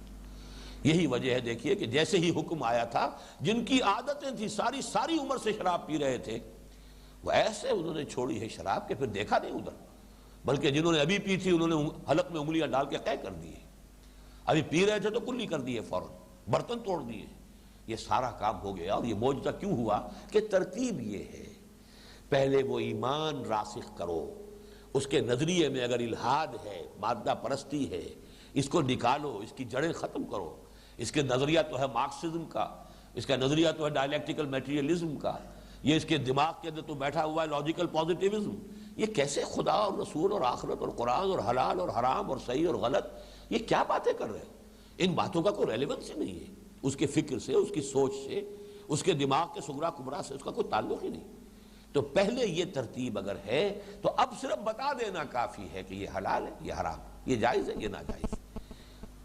یہی وجہ ہے دیکھیے کہ جیسے ہی حکم آیا تھا، جن کی عادتیں تھیں ساری عمر سے شراب پی رہے تھے، وہ ایسے انہوں نے چھوڑی ہے شراب کہ پھر دیکھا نہیں ادھر، بلکہ جنہوں نے ابھی پی تھی انہوں نے حلق میں انگلیاں ڈال کے قے کر دیے. ابھی پی رہے تھے تو کلی کر دیے، فوراً برتن توڑ دیے. یہ سارا کام ہو گیا. اور یہ معجزہ کیوں ہوا؟ کہ ترتیب یہ ہے، پہلے وہ ایمان راسخ کرو، اس کے نظریے میں اگر الحاد ہے، مادہ پرستی ہے، اس کو نکالو، اس کی جڑیں ختم کرو. اس کے نظریہ تو ہے مارکسزم کا، اس کا نظریہ تو ہے ڈائلیکٹیکل میٹیریلزم کا، یہ اس کے دماغ کے اندر تو بیٹھا ہوا ہے لاجیکل پازیٹیوزم. یہ کیسے خدا اور رسول اور آخرت اور قرآن اور حلال اور حرام اور صحیح اور غلط، یہ کیا باتیں کر رہے ہیں؟ ان باتوں کا کوئی ریلیونس ہی نہیں ہے. اس کے فکر سے، اس کی سوچ سے، اس کے دماغ کے صغرا کبرا سے اس کا کوئی تعلق ہی نہیں. تو پہلے یہ ترتیب اگر ہے تو اب صرف بتا دینا کافی ہے کہ یہ حلال ہے، یہ حرام، یہ جائز ہے، یہ ناجائز ہے۔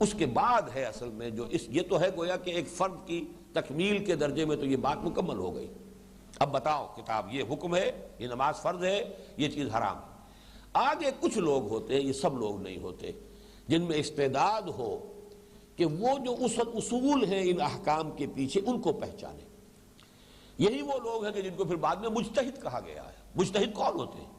اس کے بعد ہے اصل میں جو یہ تو ہے گویا کہ ایک فرد کی تکمیل کے درجے میں تو یہ بات مکمل ہو گئی۔ اب بتاؤ کتاب یہ حکم ہے، یہ نماز فرض ہے، یہ چیز حرام ہے۔ آگے کچھ لوگ ہوتے ہیں، یہ سب لوگ نہیں ہوتے، جن میں استعداد ہو کہ وہ جو اصول ہیں ان احکام کے پیچھے ان کو پہچانے۔ یہی وہ لوگ ہیں کہ جن کو پھر بعد میں مجتہد کہا گیا ہے۔ مجتہد کون ہوتے ہیں؟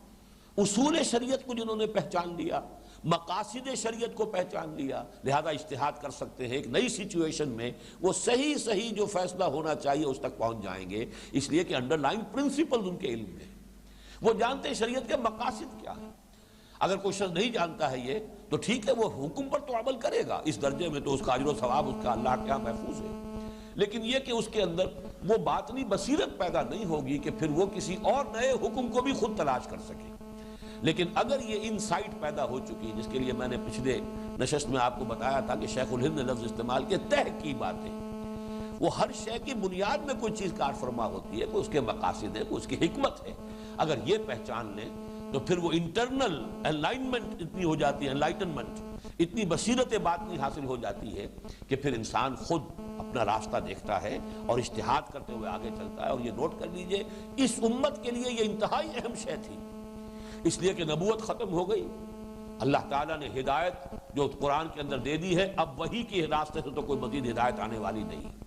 اصول شریعت کو جنہوں نے پہچان لیا، مقاصد شریعت کو پہچان لیا، لہذا اجتہاد کر سکتے ہیں۔ ایک نئی سچویشن میں وہ صحیح جو فیصلہ ہونا چاہیے اس تک پہنچ جائیں گے، اس لیے کہ انڈر لائن پرنسپل ان کے علم میں وہ جانتے ہیں شریعت کے مقاصد کیا ہے۔ اگر کوئی شخص نہیں جانتا ہے یہ تو ٹھیک ہے، وہ حکم پر تو عمل کرے گا، اس درجے میں تو اس کا اجر و ثواب اس کا اللہ کے یہاں محفوظ ہے، لیکن یہ کہ اس کے اندر وہ باطنی بصیرت پیدا نہیں ہوگی کہ پھر وہ کسی اور نئے حکم کو بھی خود تلاش کر سکے۔ لیکن اگر یہ انسائٹ پیدا ہو چکی، جس کے لیے میں نے پچھلے نشست میں آپ کو بتایا تھا کہ شیخ الہند نے لفظ استعمال کیا، تہ کی باتیں، وہ ہر شے کی بنیاد میں کوئی چیز کار فرما ہوتی ہے، کوئی اس کے مقاصد ہے، کوئی اس کی حکمت ہے۔ اگر یہ پہچان لیں تو پھر وہ انٹرنل الائنمنٹ اتنی ہو جاتی ہے، انلائٹنمنٹ، اتنی بصیرت باطنی حاصل ہو جاتی ہے کہ پھر انسان خود اپنا راستہ دیکھتا ہے اور اجتہاد کرتے ہوئے آگے چلتا ہے۔ اور یہ نوٹ کر لیجئے، اس امت کے لیے یہ انتہائی اہم شے تھی، اس لیے کہ نبوت ختم ہو گئی، اللہ تعالیٰ نے ہدایت جو قرآن کے اندر دے دی ہے، اب وحی کی راستے سے تو کوئی مزید ہدایت آنے والی نہیں۔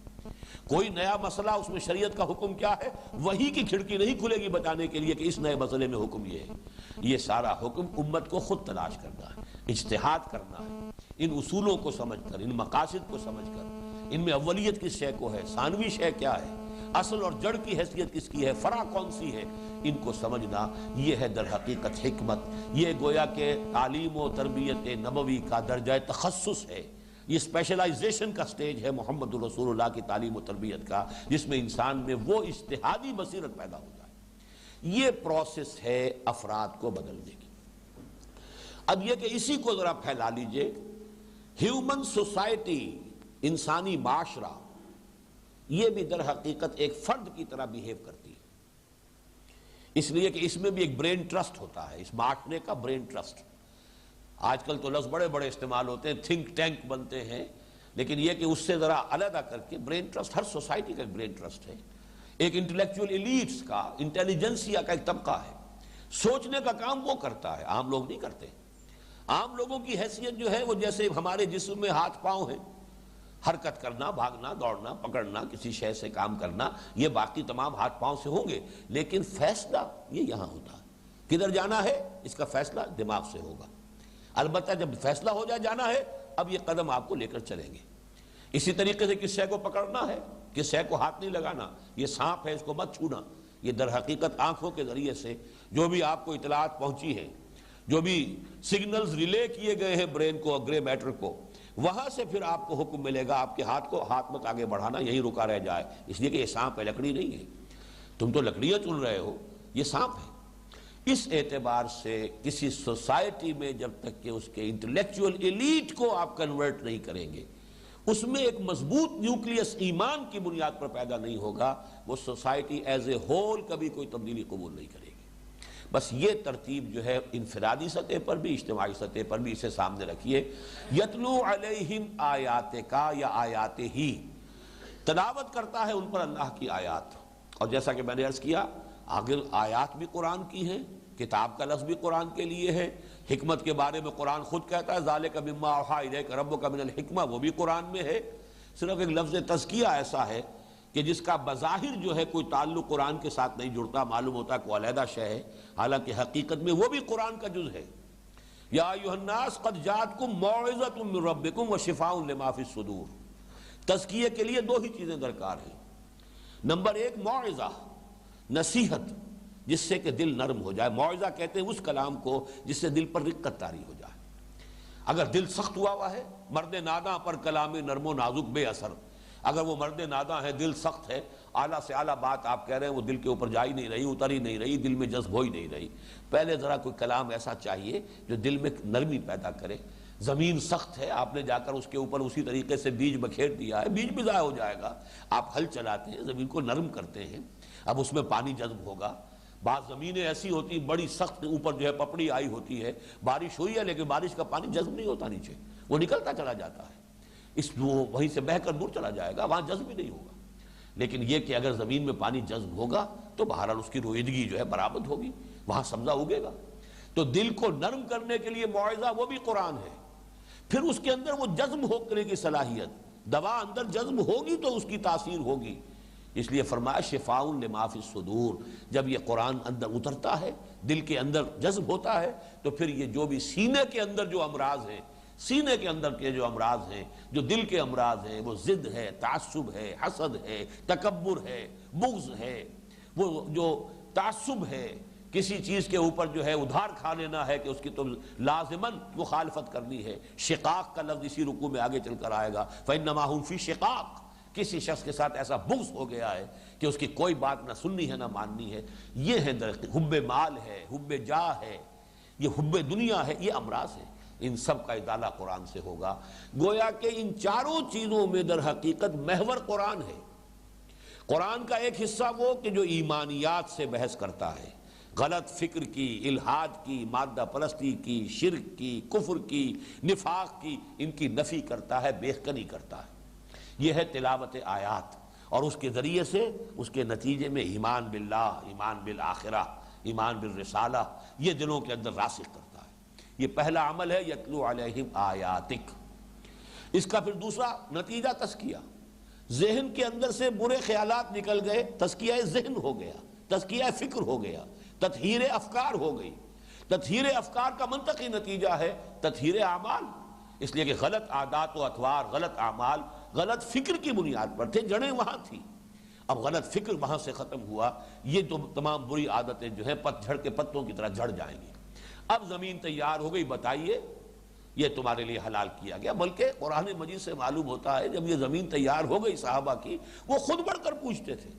کوئی نیا مسئلہ اس میں شریعت کا حکم کیا ہے، وحی کی کھڑکی نہیں کھلے گی بتانے کے لیے کہ اس نئے مسئلے میں حکم یہ ہے۔ یہ سارا حکم امت کو خود تلاش کرنا ہے، اجتہاد کرنا ہے، ان اصولوں کو سمجھ کر، ان مقاصد کو سمجھ کر، ان میں اولیت کس شے کو ہے، ثانوی شے کیا ہے، اصل اور جڑ کی حیثیت کس کی ہے، فرع کون سی ہے، ان کو سمجھنا، یہ ہے در حقیقت حکمت۔ یہ گویا کہ تعلیم و تربیت نبوی کا درجہ تخصص ہے، یہ اسپیشلائزیشن کا سٹیج ہے محمد رسول اللہ کی تعلیم و تربیت کا، جس میں انسان میں وہ اجتہادی بصیرت پیدا ہو جائے۔ یہ پروسیس ہے افراد کو بدلنے کی۔ اب یہ کہ اسی کو ذرا پھیلا لیجئے، ہیومن سوسائٹی، انسانی معاشرہ، یہ بھی در حقیقت ایک فرد کی طرح بیہیو کرتی ہے، اس لیے کہ اس میں بھی ایک برین ٹرسٹ ہوتا ہے، اس معاشرے کا برین ٹرسٹ۔ آج کل تو لفظ بڑے بڑے استعمال ہوتے ہیں، تھنک ٹینک بنتے ہیں، لیکن یہ کہ اس سے ذرا علیحدہ کر کے برین ٹرسٹ ہر سوسائٹی کا ایک برین ٹرسٹ ہے، ایک انٹلیکچوئل ایلیٹس کا، انٹیلیجنسیا کا ایک طبقہ ہے، سوچنے کا کام وہ کرتا ہے، عام لوگ نہیں کرتے۔ عام لوگوں کی حیثیت جو ہے وہ جیسے ہمارے جسم میں ہاتھ پاؤں ہیں، حرکت کرنا، بھاگنا، دوڑنا، پکڑنا، کسی شے سے کام کرنا، یہ باقی تمام ہاتھ پاؤں سے ہوں گے، لیکن فیصلہ یہ یہاں ہوتا ہے، کدھر جانا ہے اس کا فیصلہ دماغ سے ہوگا۔ البتہ جب فیصلہ ہو جائے جانا ہے، اب یہ قدم آپ کو لے کر چلیں گے۔ اسی طریقے سے کس شے کو پکڑنا ہے، کس شے کو ہاتھ نہیں لگانا، یہ سانپ ہے اس کو مت چھونا، یہ در حقیقت آنکھوں کے ذریعے سے جو بھی آپ کو اطلاعات پہنچی ہیں، جو بھی سگنلز ریلے کیے گئے ہیں برین کو اور گرے میٹر کو، وہاں سے پھر آپ کو حکم ملے گا آپ کے ہاتھ مت آگے بڑھانا، یہیں رکا رہ جائے، اس لیے کہ یہ سانپ ہے، لکڑی نہیں ہے، تم تو لکڑیاں چن رہے ہو، یہ سانپ ہے۔ اس اعتبار سے کسی سوسائٹی میں جب تک کہ اس کے انٹلیکچوئل ایلیٹ کو آپ کنورٹ نہیں کریں گے، اس میں ایک مضبوط نیوکلیس ایمان کی بنیاد پر پیدا نہیں ہوگا، وہ سوسائٹی ایز اے ہول کبھی کوئی تبدیلی قبول نہیں کرے گی۔ بس یہ ترتیب جو ہے انفرادی سطح پر بھی، اجتماعی سطح پر بھی اسے سامنے رکھیے۔ یتلو علیہم آیاتک یا آیاتہ، تلاوت کرتا ہے ان پر اللہ کی آیات، اور جیسا کہ میں نے عرض کیا آخر آیات بھی قرآن کی ہیں، کتاب کا لفظ بھی قرآن کے لیے ہے، حکمت کے بارے میں قرآن خود کہتا ہے ذالک مما اوحی الیک ربک من الحکمہ، وہ بھی قرآن میں ہے۔ صرف ایک لفظ تزکیہ ایسا ہے کہ جس کا بظاہر جو ہے کوئی تعلق قرآن کے ساتھ نہیں جڑتا، معلوم ہوتا ہے کوئی علیحدہ شے ہے، حالانکہ حقیقت میں وہ بھی قرآن کا جز ہے۔ یا ایھا الناس قد جاءتکم موعظۃ من ربکم وشفاء لما فی الصدور، تزکیے کے لیے دو ہی چیزیں درکار ہیں۔ نمبر ایک موعظہ، نصیحت، جس سے کہ دل نرم ہو جائے۔ موعظہ کہتے ہیں اس کلام کو جس سے دل پر رقت طاری ہو جائے۔ اگر دل سخت ہوا ہے، مرد ناداں پر کلام نرم و نازک بے اثر، اگر وہ مرد ناداں ہے، دل سخت ہے، اعلیٰ سے اعلیٰ بات آپ کہہ رہے ہیں وہ دل کے اوپر جا ہی نہیں رہی، اتر ہی نہیں رہی، دل میں جذب ہو ہی نہیں رہی۔ پہلے ذرا کوئی کلام ایسا چاہیے جو دل میں نرمی پیدا کرے۔ زمین سخت ہے، آپ نے جا کر اس کے اوپر اسی طریقے سے بیج بکھیر دیا ہے، بیج بھی ضائع ہو جائے گا۔ آپ ہل چلاتے ہیں، زمین کو نرم کرتے ہیں، اب اس میں پانی جذب ہوگا، بعض زمینیں ایسی ہوتی بڑی سخت، اوپر جو ہے پپڑی آئی ہوتی ہے، بارش ہوئی ہے لیکن بارش کا پانی جذب نہیں ہوتا نیچے، وہ نکلتا چلا جاتا ہے، وہ وہیں سے بہہ کر دور چلا جائے گا، وہاں جذب بھی نہیں ہوگا۔ لیکن یہ کہ اگر زمین میں پانی جذب ہوگا تو بہرحال اس کی رویدگی جو ہے برآمد ہوگی، وہاں سبزہ اگے گا۔ تو دل کو نرم کرنے کے لیے موعظہ وہ بھی قرآن ہے، پھر اس کے اندر وہ جذب ہونے کی صلاحیت، دوا اندر جذب ہوگی تو اس کی تاثیر ہوگی۔ اس لیے فرمایا شفاء لما فی الصدور، جب یہ قرآن اندر اترتا ہے، دل کے اندر جذب ہوتا ہے، تو پھر یہ جو بھی سینے کے اندر جو امراض ہیں، سینے کے اندر کے جو امراض ہیں، جو دل کے امراض ہیں، وہ ضد ہے، تعصب ہے، حسد ہے، تکبر ہے، بغض ہے، وہ جو تعصب ہے، کسی چیز کے اوپر جو ہے ادھار کھا لینا ہے کہ اس کی تو لازماً مخالفت کرنی ہے۔ شقاق کا لفظ اسی رکوع میں آگے چل کر آئے گا، فَإِنَّمَا هُمْ فِي شِقَاقٍ، کسی شخص کے ساتھ ایسا بغض ہو گیا ہے کہ اس کی کوئی بات نہ سننی ہے نہ ماننی ہے۔ یہ ہے حب مال ہے، حب جاہ ہے، یہ حب دنیا ہے، یہ امراض ہے۔ ان سب کا ازالہ قرآن سے ہوگا۔ گویا کہ ان چاروں چیزوں میں در حقیقت محور قرآن ہے۔ قرآن کا ایک حصہ وہ کہ جو ایمانیات سے بحث کرتا ہے، غلط فکر کی، الحاد کی، مادہ پرستی کی، شرک کی، کفر کی، نفاق کی، ان کی نفی کرتا ہے، بیخکنی کرتا ہے۔ یہ ہے تلاوت آیات، اور اس کے ذریعے سے اس کے نتیجے میں ایمان باللہ، ایمان بالآخرہ، ایمان بالرسالہ، یہ دلوں کے اندر راسخ کرتا ہے۔ یہ پہلا عمل ہے یتلو علیہم آیاتک۔ اس کا پھر دوسرا نتیجہ تزکیہ، ذہن کے اندر سے برے خیالات نکل گئے، تزکیہ ذہن ہو گیا، تزکیہ فکر ہو گیا، تطہیر افکار ہو گئی۔ تطہیر افکار کا منطقی نتیجہ ہے تطہیر اعمال، اس لیے کہ غلط عادات و اطوار، غلط اعمال غلط فکر کی بنیاد پر تھے، جڑیں وہاں تھی۔ اب غلط فکر وہاں سے ختم ہوا، یہ تو تمام بری عادتیں جو ہیں پت جھڑ کے پتوں کی طرح جھڑ جائیں گی۔ اب زمین تیار ہو گئی، بتائیے یہ تمہارے لیے حلال کیا گیا۔ بلکہ قرآن مجید سے معلوم ہوتا ہے جب یہ زمین تیار ہو گئی صحابہ کی، وہ خود بڑھ کر پوچھتے تھے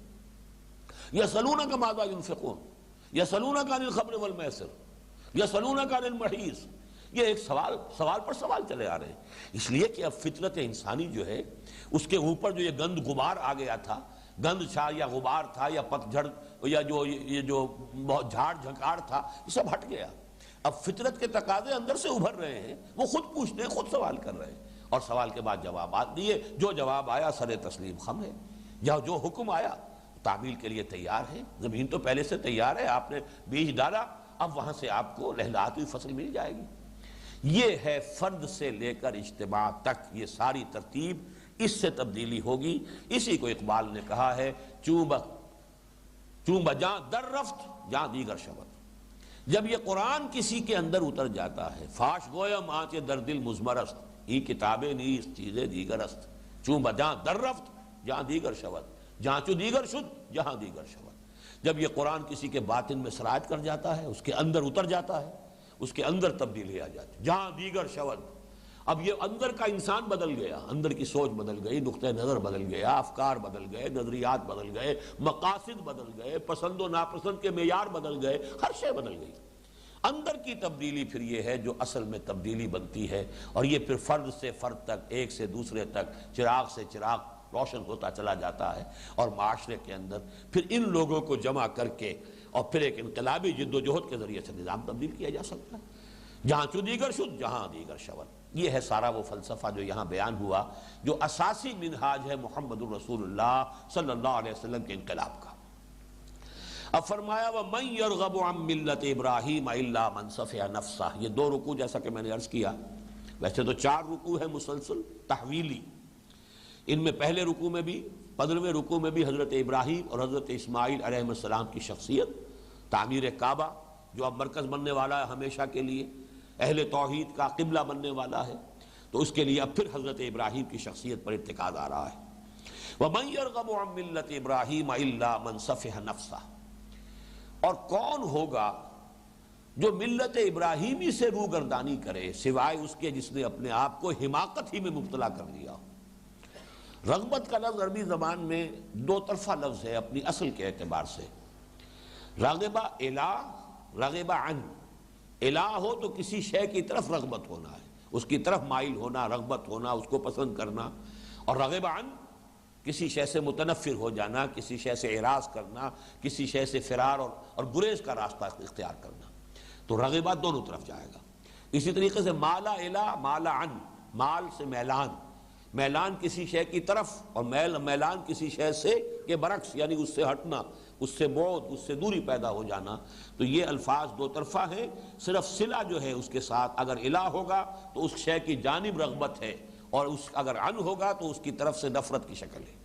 یسألونک ماذا ينفقون، یسألونک عن الخمر والمیسر، یسألونک عن المحیض۔ یہ ایک سوال پر سوال چلے آ رہے ہیں، اس لیے کہ اب فطرت انسانی جو ہے اس کے اوپر جو یہ گند غبار آ گیا تھا، گند چھا یا غبار تھا یا پتجھڑ یا یہ جو بہت جھاڑ جھکاڑ تھا، یہ سب ہٹ گیا۔ اب فطرت کے تقاضے اندر سے ابھر رہے ہیں، وہ خود پوچھتے ہیں، خود سوال کر رہے ہیں، اور سوال کے بعد جوابات دیے۔ جو جواب آیا سر تسلیم خم ہے، یا جو حکم آیا تعمیل کے لیے تیار ہے۔ زمین تو پہلے سے تیار ہے، آپ نے بیج ڈالا، اب وہاں سے آپ کو لہلہاتی فصل مل جائے گی۔ یہ ہے فرد سے لے کر اجتماع تک، یہ ساری ترتیب، اس سے تبدیلی ہوگی۔ اسی کو اقبال نے کہا ہے چونبہ جاں در رفت جاں دیگر شود۔ جب یہ قرآن کسی کے اندر اتر جاتا ہے، فاش گویم آنچ در دل مزمرست، ای کتابیں نیز چیزیں دیگر است، چونبہ جاں در رفت جاں دیگر شود، جہاں چو دیگر شد جہاں دیگر شود۔ جب یہ قرآن کسی کے باطن میں سرایت کر جاتا ہے، اس کے اندر اتر جاتا ہے، اس کے اندر تبدیلی آ جاتی ہے، جہاں دیگر شود۔ اب یہ اندر کا انسان بدل گیا، اندر کی سوچ بدل گئی، نقطہ نظر بدل گیا، افکار بدل گئے، نظریات بدل گئے، مقاصد بدل گئے، پسند و ناپسند کے معیار بدل گئے، ہر شے بدل گئی۔ اندر کی تبدیلی پھر یہ ہے جو اصل میں تبدیلی بنتی ہے، اور یہ پھر فرد سے فرد تک، ایک سے دوسرے تک، چراغ سے چراغ روشن ہوتا چلا جاتا ہے، اور معاشرے کے اندر پھر ان لوگوں کو جمع کر کے اور پھر ایک انقلابی جد و جہد کے ذریعے سے نظام تبدیل کیا جا سکتا ہے۔ جہاں چو دیگر شد جہاں دیگر شود۔ یہ ہے سارا وہ فلسفہ جو یہاں بیان ہوا، جو اساسی منہاج ہے محمد الرسول اللہ صلی اللہ علیہ وسلم کے انقلاب کا۔ اب فرمایا وَمَن يَرْغَبُ عَن مِّلَّةِ إِبْرَاهِيمَ إِلَّا مَن سَفِهَ نَفْسَهُ۔ یہ دو رکوع جیسا کہ میں نے عرض کیا، ویسے تو 4 رکوع ہے مسلسل تحویلی، ان میں پہلے رکوع میں بھی 15ویں رکوع میں بھی حضرت ابراہیم اور حضرت اسماعیل علیہ السلام کی شخصیت، تعمیر کعبہ جو اب مرکز بننے والا ہے ہمیشہ کے لیے، اہل توحید کا قبلہ بننے والا ہے، تو اس کے لیے اب پھر حضرت ابراہیم کی شخصیت پر ارتکاز آ رہا ہے۔ وَمَن يَرْغَبُ عَن مِّلَّةِ إِبْرَاهِيمَ إِلَّا مَن سَفِهَ نَفْسَهُ۔ اور کون ہوگا جو ملت ابراہیمی سے روگردانی کرے سوائے اس کے جس نے اپنے آپ کو حماقت ہی میں مبتلا کر لیا ہو۔ رغبت کا لفظ عربی زبان میں 2 طرفہ لفظ ہے اپنی اصل کے اعتبار سے۔ راغبہ الہ، راغبہ عن۔ الہ ہو تو کسی شے کی طرف رغبت ہونا ہے، اس کی طرف مائل ہونا، رغبت ہونا، اس کو پسند کرنا، اور راغبہ عن کسی شے سے متنفر ہو جانا، کسی شے سے اعراض کرنا، کسی شے سے فرار اور گریز کا راستہ اختیار کرنا، تو رغبہ دونوں طرف جائے گا۔ اسی طریقے سے مالا الا مالا عن، مال سے میلان، میلان کسی شے کی طرف اور میلان کسی شے سے کے برعکس، یعنی اس سے ہٹنا، اس سے بعد، اس سے دوری پیدا ہو جانا۔ تو یہ الفاظ دو طرفہ ہیں۔ صرف صلہ جو ہے اس کے ساتھ اگر الہ ہوگا تو اس شے کی جانب رغبت ہے، اور اگر عن ہوگا تو اس کی طرف سے نفرت کی شکل ہے۔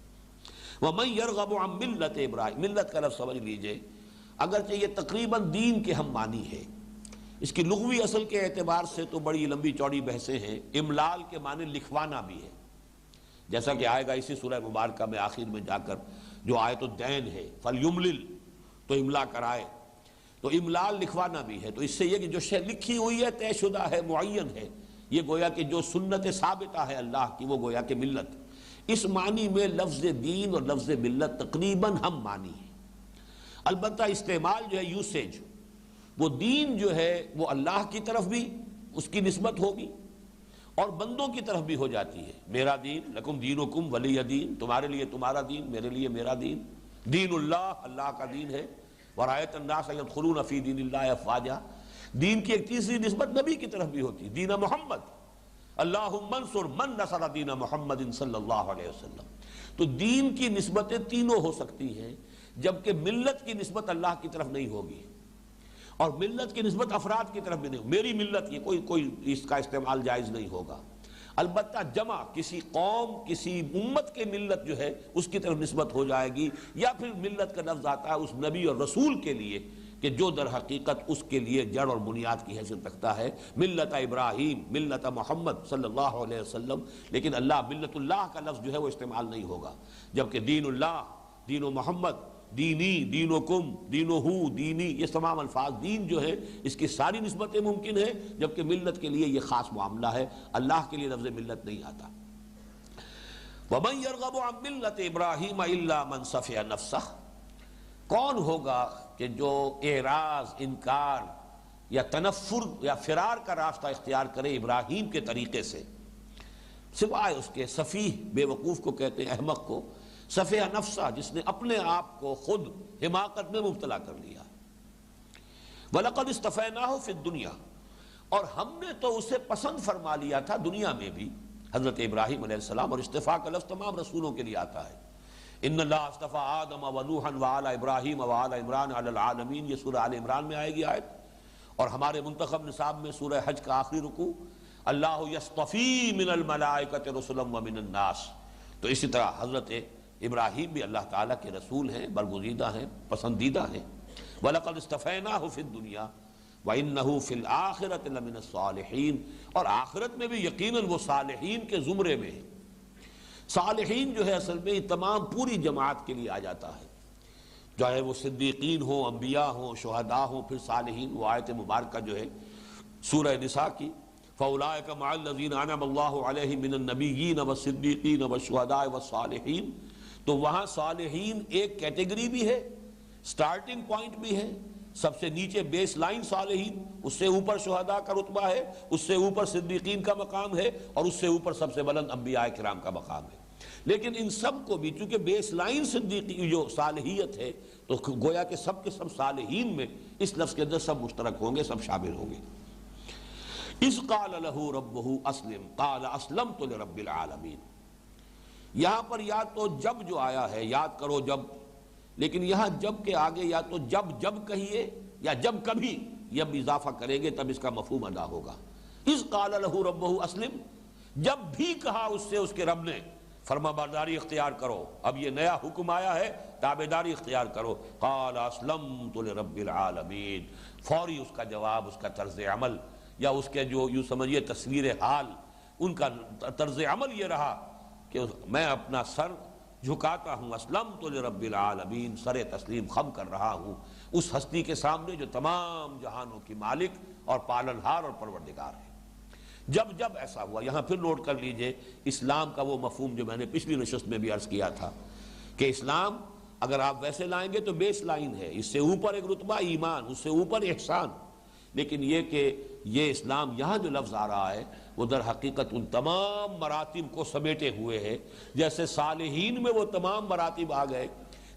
وَمَن يَرْغَبُ عَن مِلَّةِ ابراہیم، ملت کا لفظ سمجھ لیجئے، اگرچہ یہ تقریباً دین کے ہم معنی ہے، اس کی لغوی اصل کے اعتبار سے تو بڑی لمبی چوڑی بحثیں ہیں۔ املال کے معنی لکھوانا بھی ہے، جیسا کہ آئے گا اسی سورہ مبارکہ میں آخر میں جا کر جو آیت الدین ہے، فَلْيُمْلِلْ، تو املا کرائے، تو املال لکھوانا بھی ہے۔ تو اس سے یہ کہ جو شے لکھی ہوئی ہے، طے شدہ ہے، معین ہے، یہ گویا کہ جو سنت ثابتہ ہے اللہ کی، وہ گویا کہ ملت۔ اس معنی میں لفظ دین اور لفظ ملت تقریباً ہم معنی ہیں، البتہ استعمال جو ہے یوسیج، وہ دین جو ہے وہ اللہ کی طرف بھی اس کی نسبت ہوگی اور بندوں کی طرف بھی ہو جاتی ہے۔ میرا دین، لکم دینکم ولی دین، تمہارے لیے تمہارا دین، میرے لیے میرا دین۔ دین اللہ، اللہ کا دین ہے۔ وَرَأَيْتَ النَّاسَ يَدْخُلُونَ فِي دِينِ اللَّهِ أَفْوَاجًا، دین کی ایک تیسری نسبت نبی کی طرف بھی ہوتی، دین محمد، اللہم انصر من نصر دین محمد صلی اللہ علیہ وسلم۔ تو دین کی نسبتیں تینوں ہو سکتی ہیں، جبکہ ملت کی نسبت اللہ کی طرف نہیں ہوگی، اور ملت کی نسبت افراد کی طرف بھی نہیں، میری ملت، یہ کوئی اس کا استعمال جائز نہیں ہوگا۔ البتہ جمع کسی قوم، کسی امت کے ملت جو ہے اس کی طرف نسبت ہو جائے گی، یا پھر ملت کا لفظ آتا ہے اس نبی اور رسول کے لیے کہ جو در حقیقت اس کے لیے جڑ اور بنیاد کی حیثیت رکھتا ہے، ملت ابراہیم، ملت محمد صلی اللہ علیہ وسلم، لیکن اللہ، ملت اللہ کا لفظ جو ہے وہ استعمال نہیں ہوگا، جبکہ دین اللہ، دین و محمد، دینی، دینکم، دینہو، دینی، یہ تمام الفاظ دین جو ہے اس کی ساری نسبتیں ممکن ہیں، جبکہ ملت کے لیے یہ خاص معاملہ ہے، اللہ کے لیے لفظ ملت نہیں آتا۔ وَمَن يَرْغَبُ عَن مِلَّةِ إِبْرَاهِيمَ إِلَّا مَن صَفِحَ نَفْسَهُ، کون ہوگا کہ جو اعراض، انکار یا تنفر یا فرار کا راستہ اختیار کرے ابراہیم کے طریقے سے، سوائے اس کے صفیح، بے وقوف کو کہتے ہیں، احمق کو، صفیح نفسہ، جس نے اپنے آپ کو خود حماقت میں مبتلا کر لیا۔ وَلَقَدْ اصْطَفَيْنَاهُ فِي الدُّنْيَا، اور ہم نے تو اسے پسند فرما لیا تھا دنیا میں بھی، حضرت ابراہیم علیہ السلام، اور استفاء کا لفظ تمام رسولوں کے لیے آتا ہے۔ ان اللہ اصطفى آدم ونوحا وآل ابراہیم وآل عمران علی العالمین، یہ سورہ آل عمران میں آئے گی آیت، اور ہمارے منتخب نصاب میں سورہ حج کا آخری رکوع، اللہ یصطفی من الملائکۃ رسلا ومن الناس۔ تو اسی طرح حضرت ابراہیم بھی اللہ تعالیٰ کے رسول ہیں، برگزیدہ ہیں، پسندیدہ ہیں۔ وَلَقَدْ اصْطَفَيْنَاهُ فِي الدُّنْيَا وَإِنَّهُ فِي الْآخِرَةِ لَمِنَ الصَّالِحِينَ، اور آخرت میں بھی یقیناً وہ صالحین کے زمرے میں ہے۔ صالحین جو ہے اصل میں تمام پوری جماعت کے لیے آ جاتا ہے، چاہے وہ صدیقین ہوں، انبیاء ہوں، شہداء ہوں، پھر صالحین۔ وہ آیت مبارکہ جو ہے سورہ نساء کی، فَأُولَٰئِكَ مَعَ الَّذِينَ أَنْعَمَ اللَّهُ عَلَيْهِم مِّنَ النَّبِيِّينَ وَالصِّدِّيقِينَ وَالشُّهَدَاءِ وَالصَّالِحِينَ۔ تو وہاں صالحین ایک کیٹیگری بھی ہے، سٹارٹنگ پوائنٹ بھی ہے، سب سے نیچے بیس لائن صالحین، اس سے اوپر شہداء کا رتبہ ہے، اس سے اوپر صدیقین کا مقام ہے، اور اس سے اوپر سب سے بلند انبیاء کرام کا مقام ہے۔ لیکن ان سب کو بھی چونکہ بیس لائن صدیقی جو صالحیت ہے، تو گویا کہ سب کے سب صالحین میں اس لفظ کے اندر سب مشترک ہوں گے، سب شامل ہوں گے۔ اذ قال له ربه اسلم قال اسلمت لرب العالمین، یہاں پر یا تو جب جو آیا ہے، یاد کرو جب، لیکن یہاں جب کے آگے یا تو جب کہیے یا جب کبھی، یہ اب اضافہ کریں گے تب اس کا مفہوم ادا ہوگا۔ اذ قال له ربه اسلم، جب بھی کہا اس سے اس کے رب نے فرما برداری اختیار کرو، اب یہ نیا حکم آیا ہے، تابعداری اختیار کرو۔ قال اسلمت لرب العالمین، فوری اس کا جواب، اس کا طرز عمل، یا اس کے جو یوں سمجھیے تصویر حال، ان کا طرز عمل یہ رہا کہ میں اپنا سر جھکاتا ہوں، اسلمت لرب العالمین، سر تسلیم خم کر رہا ہوں اس ہستی کے سامنے جو تمام جہانوں کی مالک اور پالنہار اور پروردگار ہے۔ جب ایسا ہوا، یہاں پھر نوٹ کر لیجئے اسلام کا وہ مفہوم جو میں نے پچھلی نشست میں بھی عرض کیا تھا کہ اسلام اگر آپ ویسے لائیں گے تو بیس لائن ہے، اس سے اوپر ایک رتبہ ایمان، اس سے اوپر احسان، لیکن یہ کہ یہ اسلام یہاں جو لفظ آ رہا ہے وہ در حقیقت ان تمام مراتب کو سمیٹے ہوئے ہے، جیسے صالحین میں وہ تمام مراتب آ گئے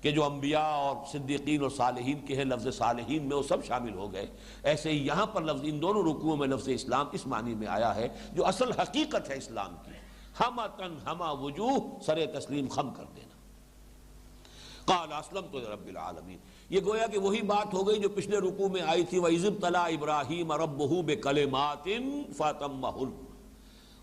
کہ جو انبیاء اور صدیقین اور صالحین کے ہیں، لفظ صالحین میں وہ سب شامل ہو گئے، ایسے ہی یہاں پر لفظ ان دونوں رکوعوں میں لفظ اسلام اس معنی میں آیا ہے جو اصل حقیقت ہے اسلام کی، ہمتن ہما وجوہ، سر تسلیم خم کر دینا۔ قال اسلمت لرب العالمین، یہ گویا کہ وہی بات ہو گئی جو پچھلے رکوع میں آئی تھی وَإِذِ ابْتَلَىٰ إِبْرَاهِيمَ رَبُّهُ بِكَلِمَاتٍ فَأَتَمَّهُنَّ،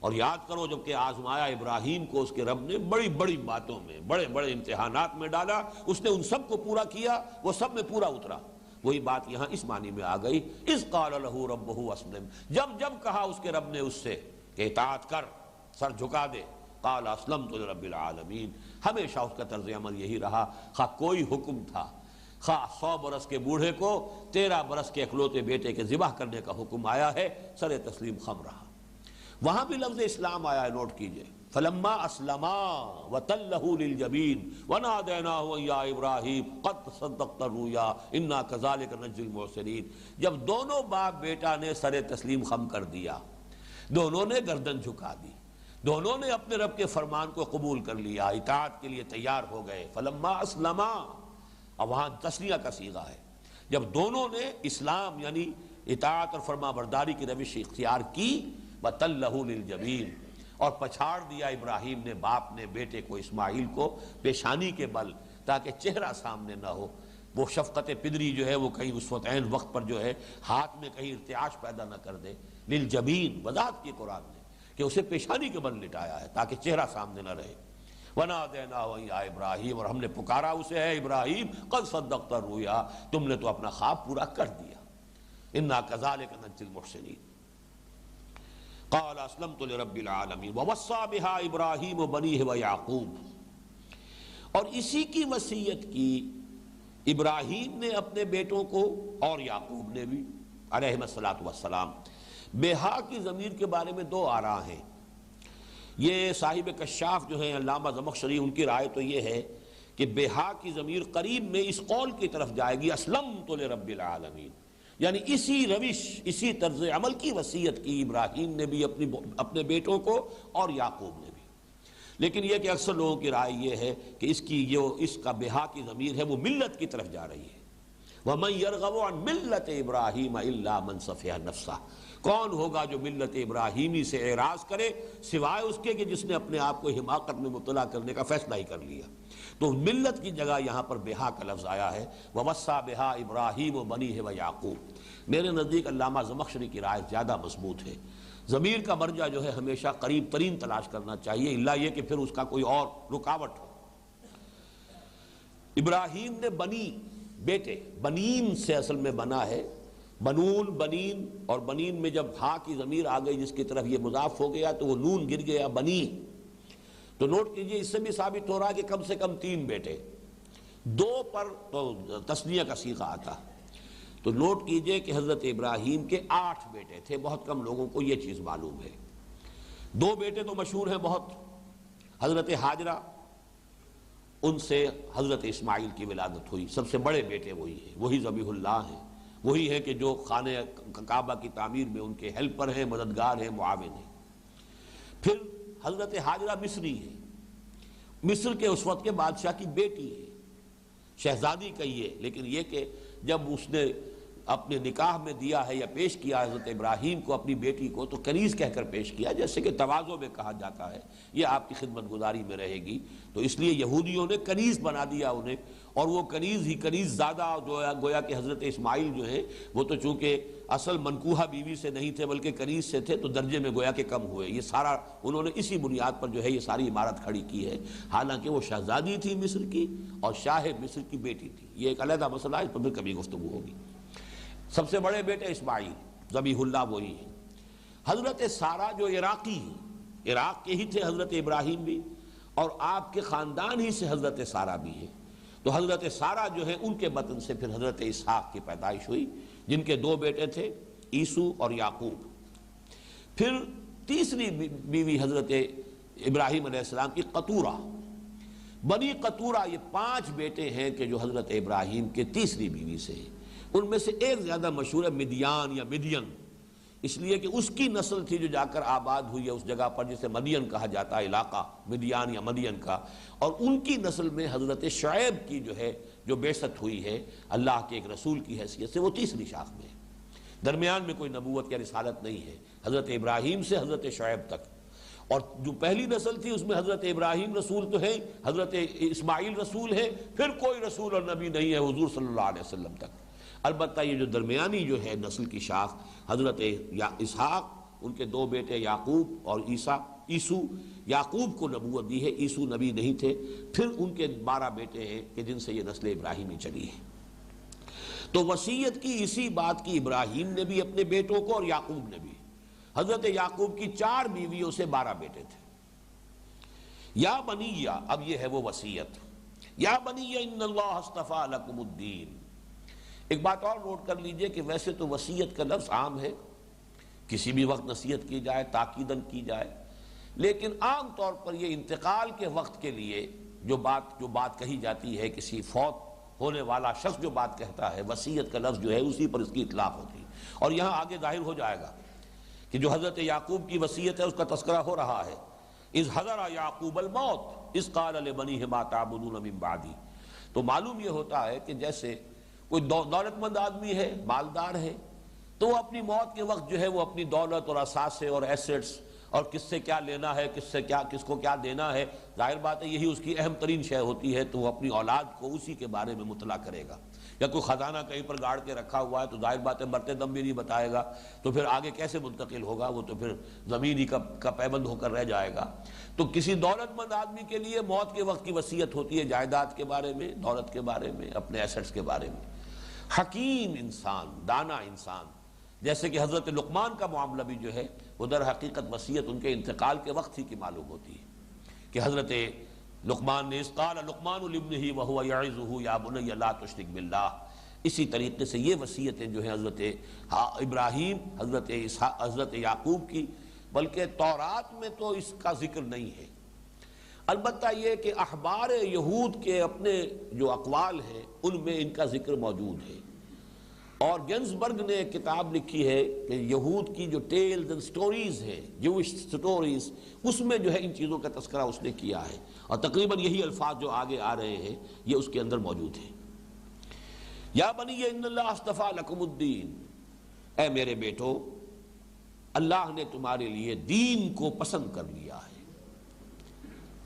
اور یاد کرو جب کہ آزمایا ابراہیم کو اس کے رب نے بڑی بڑی باتوں میں، بڑے بڑے امتحانات میں ڈالا، اس نے ان سب کو پورا کیا، وہ سب میں پورا اترا۔ وہی بات یہاں اس معنی میں آ گئی، اذ قال له ربه اسلم، جب جب کہا اس کے رب نے اس سے کہ اطاعت کر، سر جھکا دے، قال اسلمت لرب العالمین، ہمیشہ اس کا طرز عمل یہی رہا، خواہ کوئی حکم تھا، خواہ 100 برس کے بوڑھے کو 13 برس کے اکلوتے بیٹے کے ذبح کرنے کا حکم آیا ہے، سر تسلیم خم رہا۔ وہاں بھی لفظ اسلام آیا ہے، نوٹ کیجئے، فلما اسلما وتلہ للجبین ونادیناہ ان یا ابراہیم قد صدقت الرؤیا انا کذالک نجزی المحسنین، جب دونوں باپ بیٹا نے سر تسلیم خم کر دیا، دونوں نے گردن جھکا دی، دونوں نے اپنے رب کے فرمان کو قبول کر لیا، اطاعت کے لیے تیار ہو گئے، فلما اسلما، اب وہاں تسلیہ کا صیغہ ہے، جب دونوں نے اسلام یعنی اطاعت اور فرما برداری کی روش اختیار کی، وَتَلَّهُ لِلْجَبِينِ، اور پچھاڑ دیا ابراہیم نے، باپ نے بیٹے کو اسماعیل کو پیشانی کے بل، تاکہ چہرہ سامنے نہ ہو، وہ شفقت پدری جو ہے وہ کہیں اس وقت عین وقت پر جو ہے ہاتھ میں کہیں ارتعاش پیدا نہ کر دے، للجبین، وضاحت کی قرآن نے کہ اسے پیشانی کے بل لٹایا ہے تاکہ چہرہ سامنے نہ رہے، وَنَادَيْنَاهُ يَا ابراہیم، اور ہم نے پکارا اسے، ہے ابراہیم قد صدقت الرؤیا، تم نے تو اپنا خواب پورا کر دیا، انا کذالک نجزی المحسنین۔ قال اسلمت لرب العالمین ووصى بها ابراہیم بنیہ ویعقوب، اور اسی کی وصیت کی ابراہیم نے اپنے بیٹوں کو اور یعقوب نے بھی علیہم الصلاۃ والسلام۔ بہا کی ضمیر کے بارے میں دو آراء ہیں، یہ صاحب کشاف جو ہیں علامہ زمخشری، ان کی رائے تو یہ ہے کہ بہا کی ضمیر قریب میں اس قول کی طرف جائے گی اسلمت لرب العالمین، یعنی اسی روش، اسی طرز عمل کی وصیت کی ابراہیم نے بھی اپنے بیٹوں کو اور یعقوب نے بھی۔ لیکن یہ کہ اکثر لوگوں کی رائے یہ ہے کہ اس کا بہا کی ضمیر ہے وہ ملت کی طرف جا رہی ہے، وَمَن يَرْغَبُ عَن مِلَّةِ إِبْرَاهِيمَ إِلَّا مَن صَفِحَ نَفْسَهُ، کون ہوگا جو ملت ابراہیمی سے اعراض کرے سوائے اس کے کہ جس نے اپنے آپ کو حماقت میں مبتلا کرنے کا فیصلہ ہی کر لیا۔ تو ملت کی جگہ یہاں پر بہا کا لفظ آیا ہے، وَوَصَّى بِهَا إِبْرَاهِيمُ بَنِيهِ وَيَعْقُوبُ۔ میرے نزدیک علامہ زمخشری کی رائے زیادہ مضبوط ہے، ضمیر کا مرجع جو ہے ہمیشہ قریب ترین تلاش کرنا چاہیے، الا یہ کہ پھر اس کا کوئی اور رکاوٹ ہو۔ ابراہیم نے بنی، بیٹے، بنین سے اصل میں بنا ہے، بنون، بنین، اور بنین میں جب ہا کی ضمیر آ گئی جس کی طرف یہ مضاف ہو گیا تو وہ نون گر گیا، بنی۔ تو نوٹ کیجئے اس سے بھی ثابت ہو رہا ہے کہ کم سے کم 3 بیٹے، 2 پر تو تثنیہ کا صیغہ آتا، تو نوٹ کیجئے کہ حضرت ابراہیم کے 8 بیٹے تھے، بہت کم لوگوں کو یہ چیز معلوم ہے۔ 2 بیٹے تو مشہور ہیں بہت، حضرت حاجرہ، ان سے حضرت اسماعیل کی ولادت ہوئی، سب سے بڑے بیٹے وہی ہیں، وہی ذبیح اللہ ہیں، وہی ہے کہ جو خانہ کعبہ کی تعمیر میں ان کے ہیلپر ہیں، مددگار ہیں، معاون ہیں۔ پھر حضرت حاجرہ مصری ہے، مصر کے اس وقت کے بادشاہ کی بیٹی ہے، شہزادی کہیے، لیکن یہ کہ جب اس نے اپنے نکاح میں دیا ہے یا پیش کیا حضرت ابراہیم کو اپنی بیٹی کو تو کنیز کہہ کر پیش کیا، جیسے کہ تواضع میں کہا جاتا ہے، یہ آپ کی خدمت گزاری میں رہے گی، تو اس لیے یہودیوں نے کنیز بنا دیا انہیں، اور وہ کنیز ہی کنیز زیادہ جو ہے گویا کہ حضرت اسماعیل جو ہیں وہ تو چونکہ اصل منکوحہ بیوی سے نہیں تھے بلکہ کنیز سے تھے تو درجے میں گویا کہ کم ہوئے، یہ سارا انہوں نے اسی بنیاد پر جو ہے یہ ساری عمارت کھڑی کی ہے، حالانکہ وہ شہزادی تھی مصر کی اور شاہ مصر کی بیٹی تھی، یہ ایک علیحدہ مسئلہ ہے، اس پر پھر کبھی گفتگو ہوگی۔ سب سے بڑے بیٹے اسماعیل، ذبیح اللہ وہی ہیں۔ حضرت سارہ جو عراقی ہیں، عراق کے ہی تھے حضرت ابراہیم بھی، اور آپ کے خاندان ہی سے حضرت سارہ بھی ہے، تو حضرت سارہ جو ہے ان کے بطن سے پھر حضرت اسحاق کی پیدائش ہوئی، جن کے 2 بیٹے تھے، عیسو اور یعقوب۔ پھر تیسری بیوی حضرت ابراہیم علیہ السلام کی قطورہ، بنی قطورہ، یہ 5 بیٹے ہیں کہ جو حضرت ابراہیم کے تیسری بیوی سے ہیں، ان میں سے ایک زیادہ مشہور ہے مدیان یا مدین، اس لیے کہ اس کی نسل تھی جو جا کر آباد ہوئی ہے اس جگہ پر جسے مدین کہا جاتا ہے، علاقہ مدیان یا مدین کا، اور ان کی نسل میں حضرت شعیب کی جو ہے جو بعثت ہوئی ہے اللہ کے ایک رسول کی حیثیت سے، وہ تیسری شاخ میں ہے۔ درمیان میں کوئی نبوت یا رسالت نہیں ہے حضرت ابراہیم سے حضرت شعیب تک، اور جو پہلی نسل تھی اس میں حضرت ابراہیم رسول تو ہے، حضرت اسماعیل رسول ہے، پھر کوئی رسول اور نبی نہیں ہے حضور صلی اللہ علیہ وسلم تک۔ البتہ یہ جو درمیانی جو ہے نسل کی شاخ حضرت اسحاق، ان کے دو بیٹے یعقوب اور عیسو، یعقوب کو نبوت دی ہے، عیسو نبی نہیں تھے، پھر ان کے 12 بیٹے ہیں کہ جن سے یہ نسل ابراہیمی چلی ہے۔ تو وصیت کی اسی بات کی ابراہیم نے بھی اپنے بیٹوں کو اور یعقوب نے بھی۔ حضرت یعقوب کی 4 بیویوں سے 12 بیٹے تھے۔ یا بنی، اب یہ ہے وہ وصیت، یا بنی ان اللہ اصطفیٰ لکم الدین۔ ایک بات اور نوٹ کر لیجئے کہ ویسے تو وصیت کا لفظ عام ہے، کسی بھی وقت نصیحت کی جائے، تاکیداً کی جائے، لیکن عام طور پر یہ انتقال کے وقت کے لیے جو بات کہی جاتی ہے، کسی فوت ہونے والا شخص جو بات کہتا ہے، وصیت کا لفظ جو ہے اسی پر اس کی اطلاق ہوتی ہے۔ اور یہاں آگے ظاہر ہو جائے گا کہ جو حضرت یعقوب کی وصیت ہے اس کا تذکرہ ہو رہا ہے، اذ حضر یعقوب الموت اذ قال لبنیہ ما تعبدون من بعدی۔ تو معلوم یہ ہوتا ہے کہ جیسے کوئی دولت مند آدمی ہے، مالدار ہے، تو وہ اپنی موت کے وقت جو ہے وہ اپنی دولت اور اثاثے اور ایسٹس اور کس سے کیا لینا ہے، کس کو کیا دینا ہے، ظاہر بات ہے یہی اس کی اہم ترین شے ہوتی ہے، تو وہ اپنی اولاد کو اسی کے بارے میں مطلع کرے گا۔ یا کوئی خزانہ کہیں پر گاڑ کے رکھا ہوا ہے تو ظاہر بات ہے مرتے دم بھی نہیں بتائے گا، تو پھر آگے کیسے منتقل ہوگا، وہ تو پھر زمین ہی کا پیبند ہو کر رہ جائے گا۔ تو کسی دولت مند آدمی کے لیے موت کے وقت کی وصیت ہوتی ہے جائیداد کے بارے میں، دولت کے بارے میں، اپنے ایسٹس کے بارے میں۔ حکیم انسان، دانا انسان، جیسے کہ حضرت لقمان کا معاملہ بھی جو ہے وہ در حقیقت وصیت ان کے انتقال کے وقت ہی کی معلوم ہوتی ہے کہ حضرت لقمان نے اذ قال لقمان لابنہ وہو یعظہ یا بنی لا تشرک باللہ۔ اسی طریقے سے یہ وصیتیں جو ہیں حضرت ابراہیم، حضرت یعقوب کی، بلکہ تورات میں تو اس کا ذکر نہیں ہے۔ البتہ یہ کہ احبار یہود کے اپنے جو اقوال ہیں ان میں ان کا ذکر موجود ہے، اور گنزبرگ نے ایک کتاب لکھی ہے کہ یہود کی جو ٹیلز اینڈ سٹوریز ہیں، جوش سٹوریز، اس میں جو ہے ان چیزوں کا تذکرہ اس نے کیا ہے، اور تقریباً یہی الفاظ جو آگے آ رہے ہیں یہ اس کے اندر موجود ہیں۔ یا بنی ان اللہ اصطفیٰ لکم الدین، اے میرے بیٹو اللہ نے تمہارے لیے دین کو پسند کر لیا ہے۔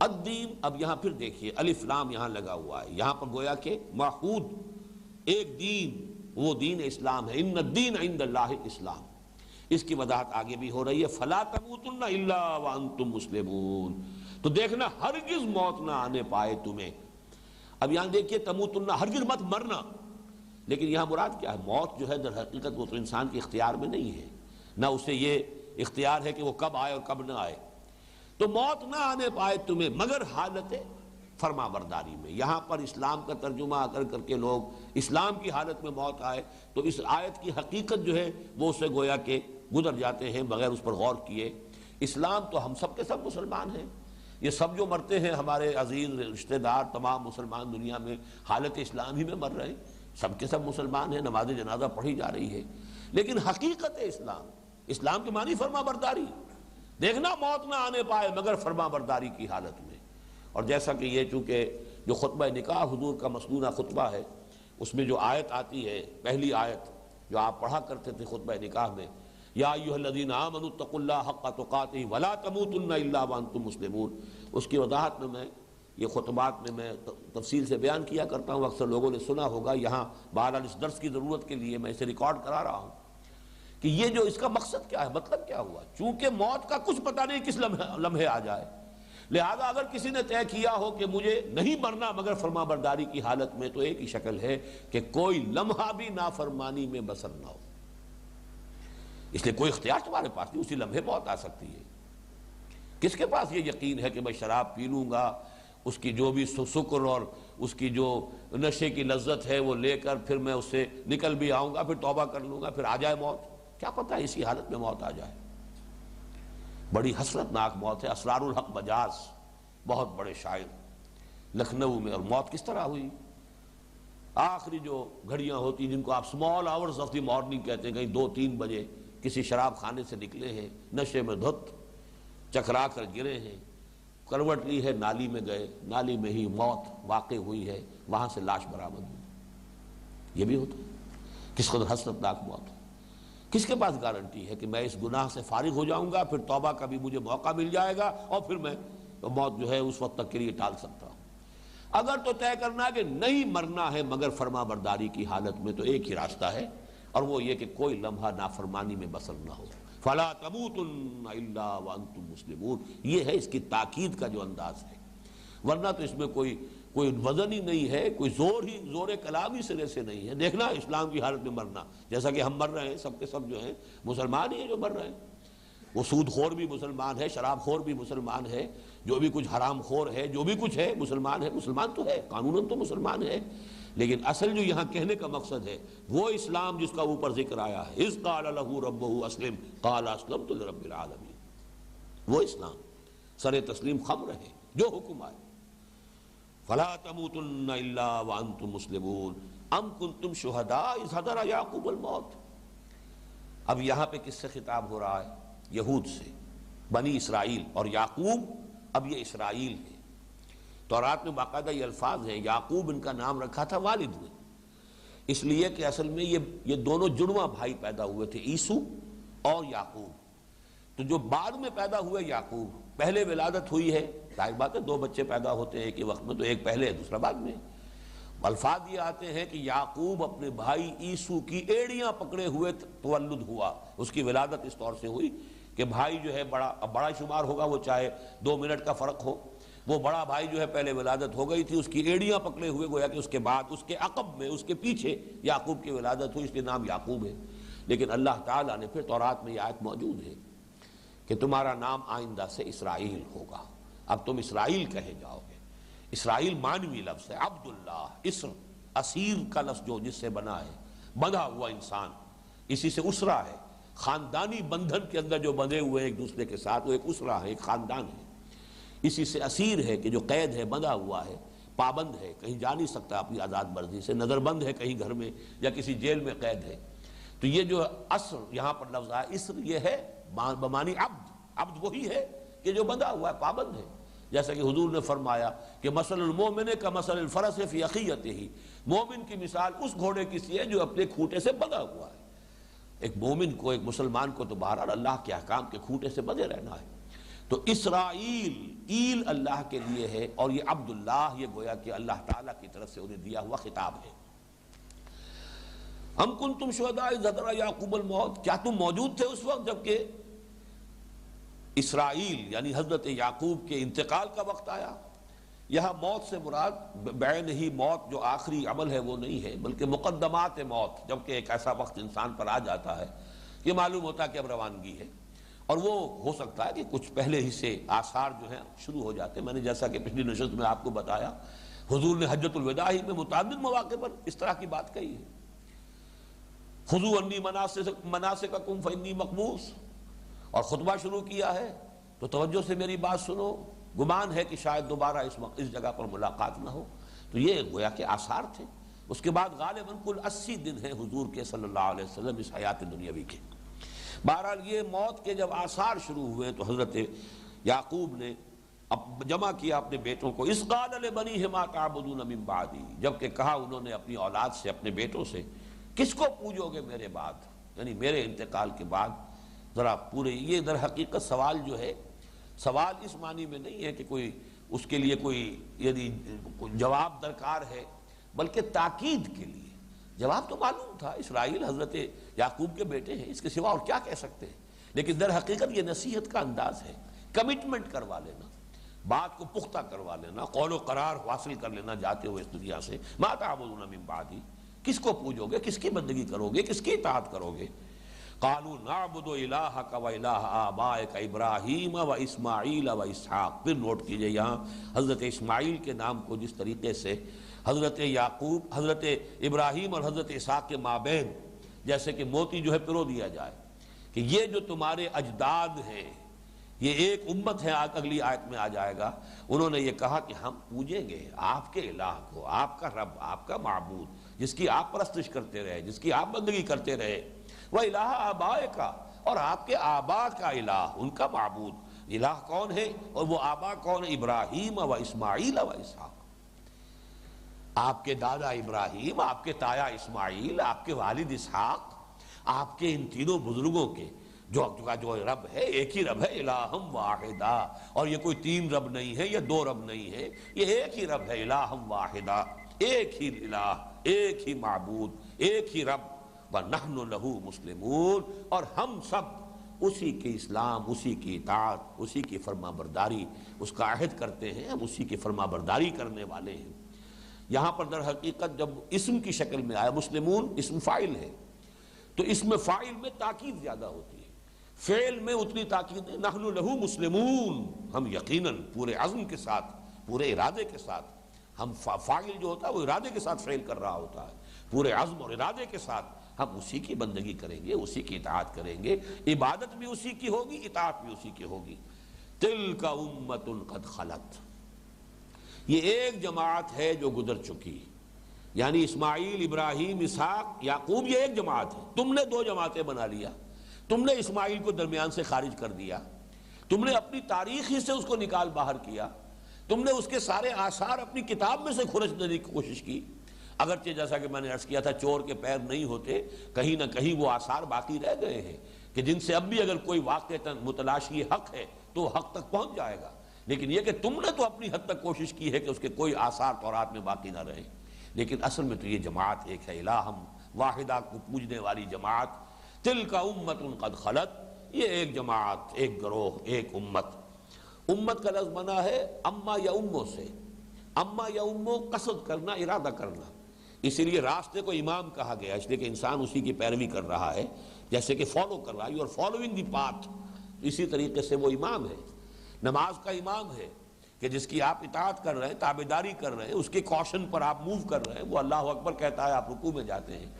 الدین، اب یہاں پھر دیکھیے الف لام یہاں لگا ہوا ہے، یہاں پر گویا کہ معہود ایک دین، وہ دین اسلام ہے، ان الدین عند اللہ الاسلام۔ اس کی وضاحت آگے بھی ہو رہی ہے، فلا تموتن الا وانتم مسلمون، تو دیکھنا ہرگز موت نہ آنے پائے تمہیں۔ اب یہاں دیکھیے تموتن، ہرگز مت مرنا، لیکن یہاں مراد کیا ہے؟ موت جو ہے در حقیقت وہ تو انسان کے اختیار میں نہیں ہے، نہ اسے یہ اختیار ہے کہ وہ کب آئے اور کب نہ آئے۔ تو موت نہ آنے پائے تمہیں مگر حالت فرما برداری میں۔ یہاں پر اسلام کا ترجمہ کر کے لوگ اسلام کی حالت میں موت آئے تو اس آیت کی حقیقت جو ہے وہ اسے گویا کہ گزر جاتے ہیں بغیر اس پر غور کیے۔ اسلام تو ہم سب کے سب مسلمان ہیں، یہ سب جو مرتے ہیں ہمارے عزیز رشتہ دار تمام مسلمان دنیا میں حالت اسلام ہی میں مر رہے ہیں، سب کے سب مسلمان ہیں، نماز جنازہ پڑھی جا رہی ہے، لیکن حقیقت اسلام کے معنی فرما برداری، دیکھنا موت نہ آنے پائے مگر فرما برداری کی حالت میں۔ اور جیسا کہ یہ چونکہ جو خطبہ نکاح حضور کا مسنونہ خطبہ ہے، اس میں جو آیت آتی ہے، پہلی آیت جو آپ پڑھا کرتے تھے خطبہ نکاح میں، یا ایھا الذین آمنوا اتقوا اللہ حق تقاتہ ولا تموتن الا وانتم مسلمون، اس کی وضاحت میں یہ خطبات میں تفصیل سے بیان کیا کرتا ہوں، اکثر لوگوں نے سنا ہوگا، یہاں بہرحال اس درس کی ضرورت کے لیے میں اسے ریکارڈ کرا رہا ہوں کہ یہ جو اس کا مقصد کیا ہے، مطلب کیا ہوا، چونکہ موت کا کچھ پتہ نہیں کس لمحے آ جائے، لہذا اگر کسی نے طے کیا ہو کہ مجھے نہیں مرنا مگر فرما برداری کی حالت میں، تو ایک ہی شکل ہے کہ کوئی لمحہ بھی نافرمانی میں بسر نہ ہو، اس لیے کوئی اختیار تمہارے پاس نہیں، اسی لمحے موت آ سکتی ہے۔ کس کے پاس یہ یقین ہے کہ میں شراب پی لوں گا، اس کی جو بھی سکر اور اس کی جو نشے کی لذت ہے وہ لے کر پھر میں اس سے نکل بھی آؤں گا، پھر توبہ کر لوں گا، پھر آ جائے موت، کیا پتہ ہے اسی حالت میں موت آ جائے۔ بڑی حسرت ناک موت ہے۔ اسرار الحق بجاز، بہت بڑے شاعر، لکھنؤ میں، اور موت کس طرح ہوئی؟ آخری جو گھڑیاں ہوتی جن کو آپ small hours of the morning کہتے ہیں، کہیں 2-3 بجے کسی شراب خانے سے نکلے ہیں، نشے میں دھت چکرا کر گرے ہیں، کروٹ لی ہے، نالی میں گئے، نالی میں ہی موت واقع ہوئی ہے، وہاں سے لاش برآمد ہوئی۔ یہ بھی ہوتا ہے، کس قدر حسرتناک موت ہو۔ کس کے پاس گارنٹی ہے کہ میں اس گناہ سے فارغ ہو جاؤں گا، پھر توبہ کا بھی مجھے موقع مل جائے گا اور پھر میں موت جو ہے اس وقت تک کے لیے ٹال سکتا ہوں؟ اگر تو طے کرنا ہے کہ نہیں مرنا ہے مگر فرما برداری کی حالت میں، تو ایک ہی راستہ ہے، اور وہ یہ کہ کوئی لمحہ نافرمانی میں بسر نہ ہو۔ فَلَا تَمُوتُنَّ إِلَّا وَأَنْتُمْ مُسْلِمُونَ، یہ ہے اس کی تاکید کا جو انداز ہے، ورنہ تو اس میں کوئی وزن ہی نہیں ہے، کوئی زور کلام ہی سرے سے نہیں ہے۔ دیکھنا اسلام کی حالت میں مرنا، جیسا کہ ہم مر رہے ہیں، سب کے سب جو ہیں مسلمان ہی ہیں جو مر رہے ہیں۔ وہ سود خور بھی مسلمان ہے، شراب خور بھی مسلمان ہے، جو بھی کچھ حرام خور ہے، جو بھی کچھ ہے مسلمان ہے، مسلمان تو ہے، قانوناً تو مسلمان ہے، لیکن اصل جو یہاں کہنے کا مقصد ہے وہ اسلام جس کا اوپر ذکر آیا ہے، اذ قال له ربه اسلم قال اسلمت لرب العالمین، وہ اسلام سر تسلیم خم رہے جو حکم آئے۔ فلا تموتن الا وانتم مسلمون ام کنتم شہداء اذ حضر یعقوب الموت۔ اب یہاں پہ کس سے خطاب ہو رہا ہے؟ یہود سے، بنی اسرائیل، اور یعقوب اب یہ اسرائیل ہے۔ تورات میں باقاعدہ یہ الفاظ ہیں، یعقوب ان کا نام رکھا تھا والد نے، اس لیے کہ اصل میں یہ دونوں جڑواں بھائی پیدا ہوئے تھے، عیسو اور یعقوب۔ تو جو بعد میں پیدا ہوئے یعقوب، پہلے ولادت ہوئی ہے، ظاہر بات ہے دو بچے پیدا ہوتے ہیں ایک ہی وقت میں، تو ایک پہلے ہے دوسرا بعد میں۔ الفاظ یہ آتے ہیں کہ یعقوب اپنے بھائی عیسو کی ایڑیاں پکڑے ہوئے تولد ہوا، اس کی ولادت اس طور سے ہوئی کہ بھائی جو ہے بڑا شمار ہوگا، وہ چاہے 2 منٹ کا فرق ہو، وہ بڑا بھائی جو ہے پہلے ولادت ہو گئی تھی، اس کی ایڑیاں پکڑے ہوئے، گویا کہ اس کے بعد اس کے عقب میں اس کے پیچھے یعقوب کی ولادت ہوئی، اس کے نام یعقوب ہے۔ لیکن اللہ تعالیٰ نے پھر تورات میں یہ آیت موجود ہے کہ تمہارا نام آئندہ سے اسرائیل ہوگا، اب تم اسرائیل کہے جاؤ گے۔ اسرائیل مانوی لفظ ہے، عبداللہ، اسر، اسیر کا لفظ جو جس سے بنا ہے، بندھا ہوا انسان، اسی سے اسرا ہے، خاندانی بندھن کے اندر جو بندھے ہوئے ایک دوسرے کے ساتھ، وہ ایک اسرا ہے، ایک خاندان ہے۔ اسی سے اسیر ہے کہ جو قید ہے، بندھا ہوا ہے، پابند ہے، کہیں جا نہیں سکتا اپنی آزاد مرضی سے، نظر بند ہے کہیں گھر میں یا کسی جیل میں قید ہے۔ تو یہ جو اسر یہاں پر لفظ ہے، اسر، یہ ہے بمانی عبد، عبد وہی ہے کہ جو بندھا ہوا ہے، پابند ہے۔ جیسا کہ حضور نے فرمایا کہ مثل المومن کا مثل الفرس فی عقیتہ، مومن کی مثال اس گھوڑے کی سی ہے جو اپنے کھوٹے سے بندھا ہوا ہے۔ ایک مومن کو، ایک مسلمان کو تو بہرحال اللہ کے احکام کے کھوٹے سے بندھے رہنا ہے۔ تو اسرائیل، ایل اللہ کے لیے ہے، اور یہ عبداللہ، یہ گویا کہ اللہ تعالیٰ کی طرف سے انہیں دیا ہوا خطاب ہے۔ ام کنتم شہداء اذ حضر یعقوب الموت، کیا تم موجود تھے اس وقت جب کہ اسرائیل یعنی حضرت یعقوب کے انتقال کا وقت آیا؟ یہاں موت سے مراد بعین ہی موت جو آخری عمل ہے وہ نہیں ہے، بلکہ مقدمات موت، جبکہ ایک ایسا وقت انسان پر آ جاتا ہے کہ معلوم ہوتا ہے کہ اب روانگی ہے، اور وہ ہو سکتا ہے کہ کچھ پہلے ہی سے آثار جو ہیں شروع ہو جاتے ہیں۔ میں نے جیسا کہ پچھلی نشست میں آپ کو بتایا، حضور نے حجۃ الوداع ہی میں متعدد مواقع پر اس طرح کی بات کہی ہے، خذوا عنی مناسککم فانی مقبوس، اور خطبہ شروع کیا ہے تو توجہ سے میری بات سنو، گمان ہے کہ شاید دوبارہ اس جگہ پر ملاقات نہ ہو۔ تو یہ گویا کہ آثار تھے۔ اس کے بعد غالباً کل 80 دن ہیں حضور کے صلی اللہ علیہ وسلم اس حیات دنیاوی کے۔ بہرحال یہ موت کے جب آثار شروع ہوئے تو حضرت یعقوب نے اب جمع کیا اپنے بیٹوں کو، اذ قال لبنیہ ما تعبدون من بعدی، جبکہ کہا انہوں نے اپنی اولاد سے، اپنے بیٹوں سے، کس کو پوجو گے میرے بعد، یعنی میرے انتقال کے بعد۔ ذرا پورے یہ در حقیقت سوال جو ہے، سوال اس معنی میں نہیں ہے کہ کوئی اس کے لیے کوئی یعنی جواب درکار ہے، بلکہ تاکید کے لیے۔ جواب تو معلوم تھا، اسرائیل حضرت یعقوب کے بیٹے ہیں، اس کے سوا اور کیا کہہ سکتے ہیں، لیکن در حقیقت یہ نصیحت کا انداز ہے، کمٹمنٹ کروا لینا، بات کو پختہ کروا لینا، قول و قرار حاصل کر لینا جاتے ہوئے اس دنیا سے۔ ما تعبدون من بعدی، کس کو پوجو گے، کس کی بندگی کرو گے، کس کی اطاعت کرو گے؟ قالوا نعبد الہک و الہ آبائک ابراہیم و اسماعیل و اسحاق۔ پھر نوٹ کیجئے یہاں حضرت اسماعیل کے نام کو جس طریقے سے حضرت یعقوب، حضرت ابراہیم اور حضرت اسحاق کے مابین جیسے کہ موتی جو ہے پرو دیا جائے کہ یہ جو تمہارے اجداد ہیں، یہ ایک امت ہے، اگلی آیت میں آ جائے گا، انہوں نے یہ کہا کہ ہم پوجیں گے آپ کے الہ کو، آپ کا رب، آپ کا معبود، جس کی آپ پرستش کرتے رہے، جس کی آپ بندگی کرتے رہے، وہ الہ آبائے کا، اور آپ کے آبا کا الہ، ان کا معبود الہ کون ہے؟ اور وہ آبا کون ہے؟ ابراہیم و اسماعیل و اسحاق۔ آپ کے دادا ابراہیم، آپ کے تایا اسماعیل، آپ کے والد اسحاق، آپ کے ان تینوں بزرگوں کے جو رب ہے ایک ہی رب ہے، الہم واحدہ۔ اور یہ کوئی تین رب نہیں ہے، یہ دو رب نہیں ہے، یہ ایک ہی رب ہے، الہم واحدہ، ایک ہی الہ، ایک ہی معبود، ایک ہی رب۔ وَنَحْنُ لَهُ مُسْلِمُونَ، اور ہم سب اسی کے اسلام، اسی کی اطاعت، اسی کی فرما برداری، اس کا عہد کرتے ہیں، ہم اسی کی فرما برداری کرنے والے ہیں۔ یہاں پر در حقیقت جب اسم کی شکل میں آیا، مسلمون اسم فاعل ہے، تو اسم فاعل میں تاکید زیادہ ہوتی ہے، فعل میں اتنی تاکید ہے۔ نحن لہو مسلمون، ہم یقیناً پورے عزم کے ساتھ، پورے ارادے کے ساتھ، ہم فاعل جو ہوتا ہے وہ ارادے کے ساتھ فعل کر رہا ہوتا ہے، پورے عزم اور ارادے کے ساتھ ہم اسی کی بندگی کریں گے، اسی کی اطاعت کریں گے، عبادت بھی اسی کی ہوگی، اطاعت بھی اسی کی ہوگی۔ تلک امۃ قد خلت، یہ ایک جماعت ہے جو گزر چکی، یعنی اسماعیل، ابراہیم، اسحاق، یعقوب، یہ ایک جماعت ہے۔ تم نے دو جماعتیں بنا لیا، تم نے اسماعیل کو درمیان سے خارج کر دیا، تم نے اپنی تاریخ ہی سے اس کو نکال باہر کیا، تم نے اس کے سارے آثار اپنی کتاب میں سے کھرچ دینے کی کوشش کی، اگرچہ جیسا کہ میں نے عرض کیا تھا چور کے پیر نہیں ہوتے، کہیں نہ کہیں وہ آثار باقی رہ گئے ہیں کہ جن سے اب بھی اگر کوئی واقعتاً متلاشی حق ہے تو حق تک پہنچ جائے گا، لیکن یہ کہ تم نے تو اپنی حد تک کوشش کی ہے کہ اس کے کوئی آثار تورات میں باقی نہ رہے، لیکن اصل میں تو یہ جماعت ایک ہے، الہم واحدہ کو پوجنے والی جماعت۔ تلک امۃ قد خلت، یہ ایک جماعت، ایک گروہ، ایک امت۔ امت کا لفظ بنا ہے اما یا امو سے، اما یا امو قصد کرنا، ارادہ کرنا، اسی لیے راستے کو امام کہا گیا، اس لیے کہ انسان اسی کی پیروی کر رہا ہے، جیسے کہ فالو کر رہا ہے، you are following the path, اسی طریقے سے وہ امام ہے، نماز کا امام ہے کہ جس کی آپ اطاعت کر رہے ہیں، تابعداری کر رہے ہیں، اس کے کوشن پر آپ موو کر رہے ہیں، وہ اللہ اکبر کہتا ہے، آپ رکوع میں جاتے ہیں۔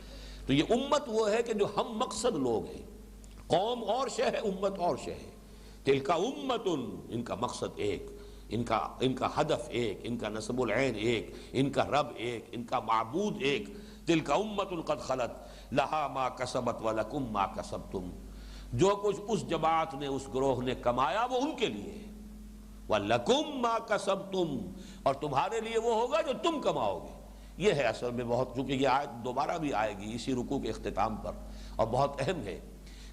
تو یہ امت وہ ہے کہ جو ہم مقصد لوگ ہیں، قوم اور شے ہے، امت اور شے ہے۔ تلک امت، ان کا مقصد ایک، ان کا ہدف ایک، ان کا نسب العین ایک، ان کا رب ایک، ان کا معبود ایک۔ تلک امۃ قد خلت لہا ما کسبت ولکم ما کسبتم، جو کچھ اس جماعت نے، اس گروہ نے کمایا وہ ان کے لیے ہے، وَلَكُمْ مَا كَسَبْتُمْ، اور تمہارے لیے وہ ہوگا جو تم کماؤ گے۔ یہ ہے اصل میں بہت، چونکہ یہ آیت دوبارہ بھی آئے گی اسی رکوع کے اختتام پر، اور بہت اہم ہے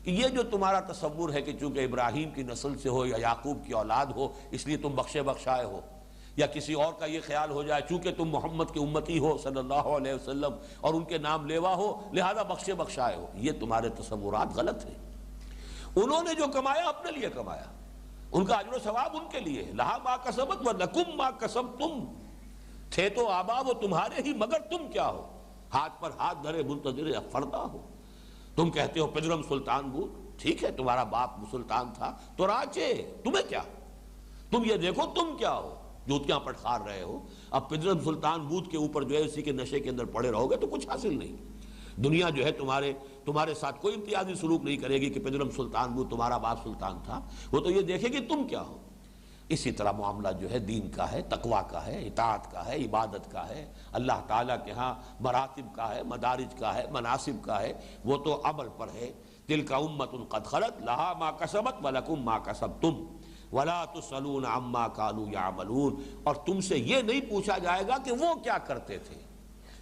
کہ یہ جو تمہارا تصور ہے کہ چونکہ ابراہیم کی نسل سے ہو یا یعقوب کی اولاد ہو اس لیے تم بخشے بخشائے ہو، یا کسی اور کا یہ خیال ہو جائے چونکہ تم محمد کے امتی ہو صلی اللہ علیہ وسلم اور ان کے نام لیوا ہو لہذا بخشے بخشائے ہو، یہ تمہارے تصورات غلط ہیں۔ انہوں نے جو کمایا اپنے لیے کمایا، ان کا اجر و ثواب ان کے لیے، لہا ما کسبت ولکم ما کسبتم، تھے تو آبا وہ تمہارے ہی مگر تم کیا ہو، ہاتھ پر ہاتھ دھرے منتظر فردا ہو۔ تم کہتے ہو پجرم سلطان بود، ٹھیک ہے تمہارا باپ سلطان تھا تو راچے، تمہیں کیا، تم یہ دیکھو تم کیا ہو، جوتیاں پٹخار رہے ہو، اب پجرم سلطان بود کے اوپر جو ہے اسی کے نشے کے اندر پڑے رہو گے تو کچھ حاصل نہیں۔ دنیا جو ہے تمہارے ساتھ کوئی امتیازی سلوک نہیں کرے گی کہ پجرم سلطان بود تمہارا باپ سلطان تھا، وہ تو یہ دیکھے گی تم کیا ہو۔ اسی طرح معاملہ جو ہے دین کا ہے، تقویٰ کا ہے، اطاعت کا ہے، عبادت کا ہے، اللہ تعالیٰ کے ہاں مراتب کا ہے، مدارج کا ہے، مناسب کا ہے، وہ تو عمل پر ہے۔ تلک امۃ قد خلت لہا ما کسبت ولکم ما کسبتم ولا تسألون عما كانوا يعملون، اور تم سے یہ نہیں پوچھا جائے گا کہ وہ کیا کرتے تھے،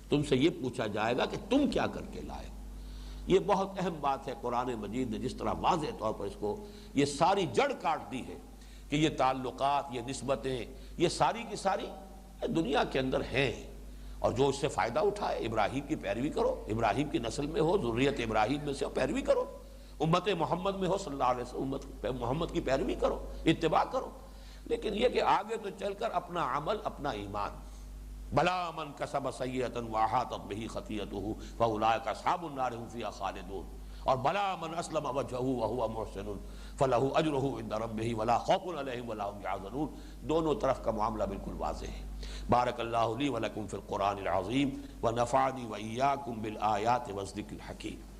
تم سے یہ پوچھا جائے گا کہ تم کیا کر کے لائے ہو۔ یہ بہت اہم بات ہے، قرآن مجید نے جس طرح واضح طور پر اس کو یہ ساری جڑ کاٹ دی ہے کہ یہ تعلقات، یہ نسبتیں، یہ ساری کی ساری دنیا کے اندر ہیں، اور جو اس سے فائدہ اٹھائے ابراہیم کی پیروی کرو، ابراہیم کی نسل میں ہو، ذریت ابراہیم میں سے پیروی کرو، امت محمد میں ہو صلی اللہ علیہ وسلم، امت محمد کی پیروی کرو، اتباع کرو، لیکن یہ کہ آگے تو چل کر اپنا عمل، اپنا ایمان، بلا من کسب سیئۃ واحاطت بہ خطیئتہ فاولئک اصحاب النار هم فیہا خالدون، اور بلا من اسلم وجہہ وہو محسن فلہ اجرہ عند ربہ ولا خوف علیہم ولا هم یحزنون، دونوں طرف کا معاملہ بالکل واضح ہے۔ بارک اللہ لی ولکم فی القرآن العظیم ونفعنی وإیاکم بالآیات والذکر الحکیم۔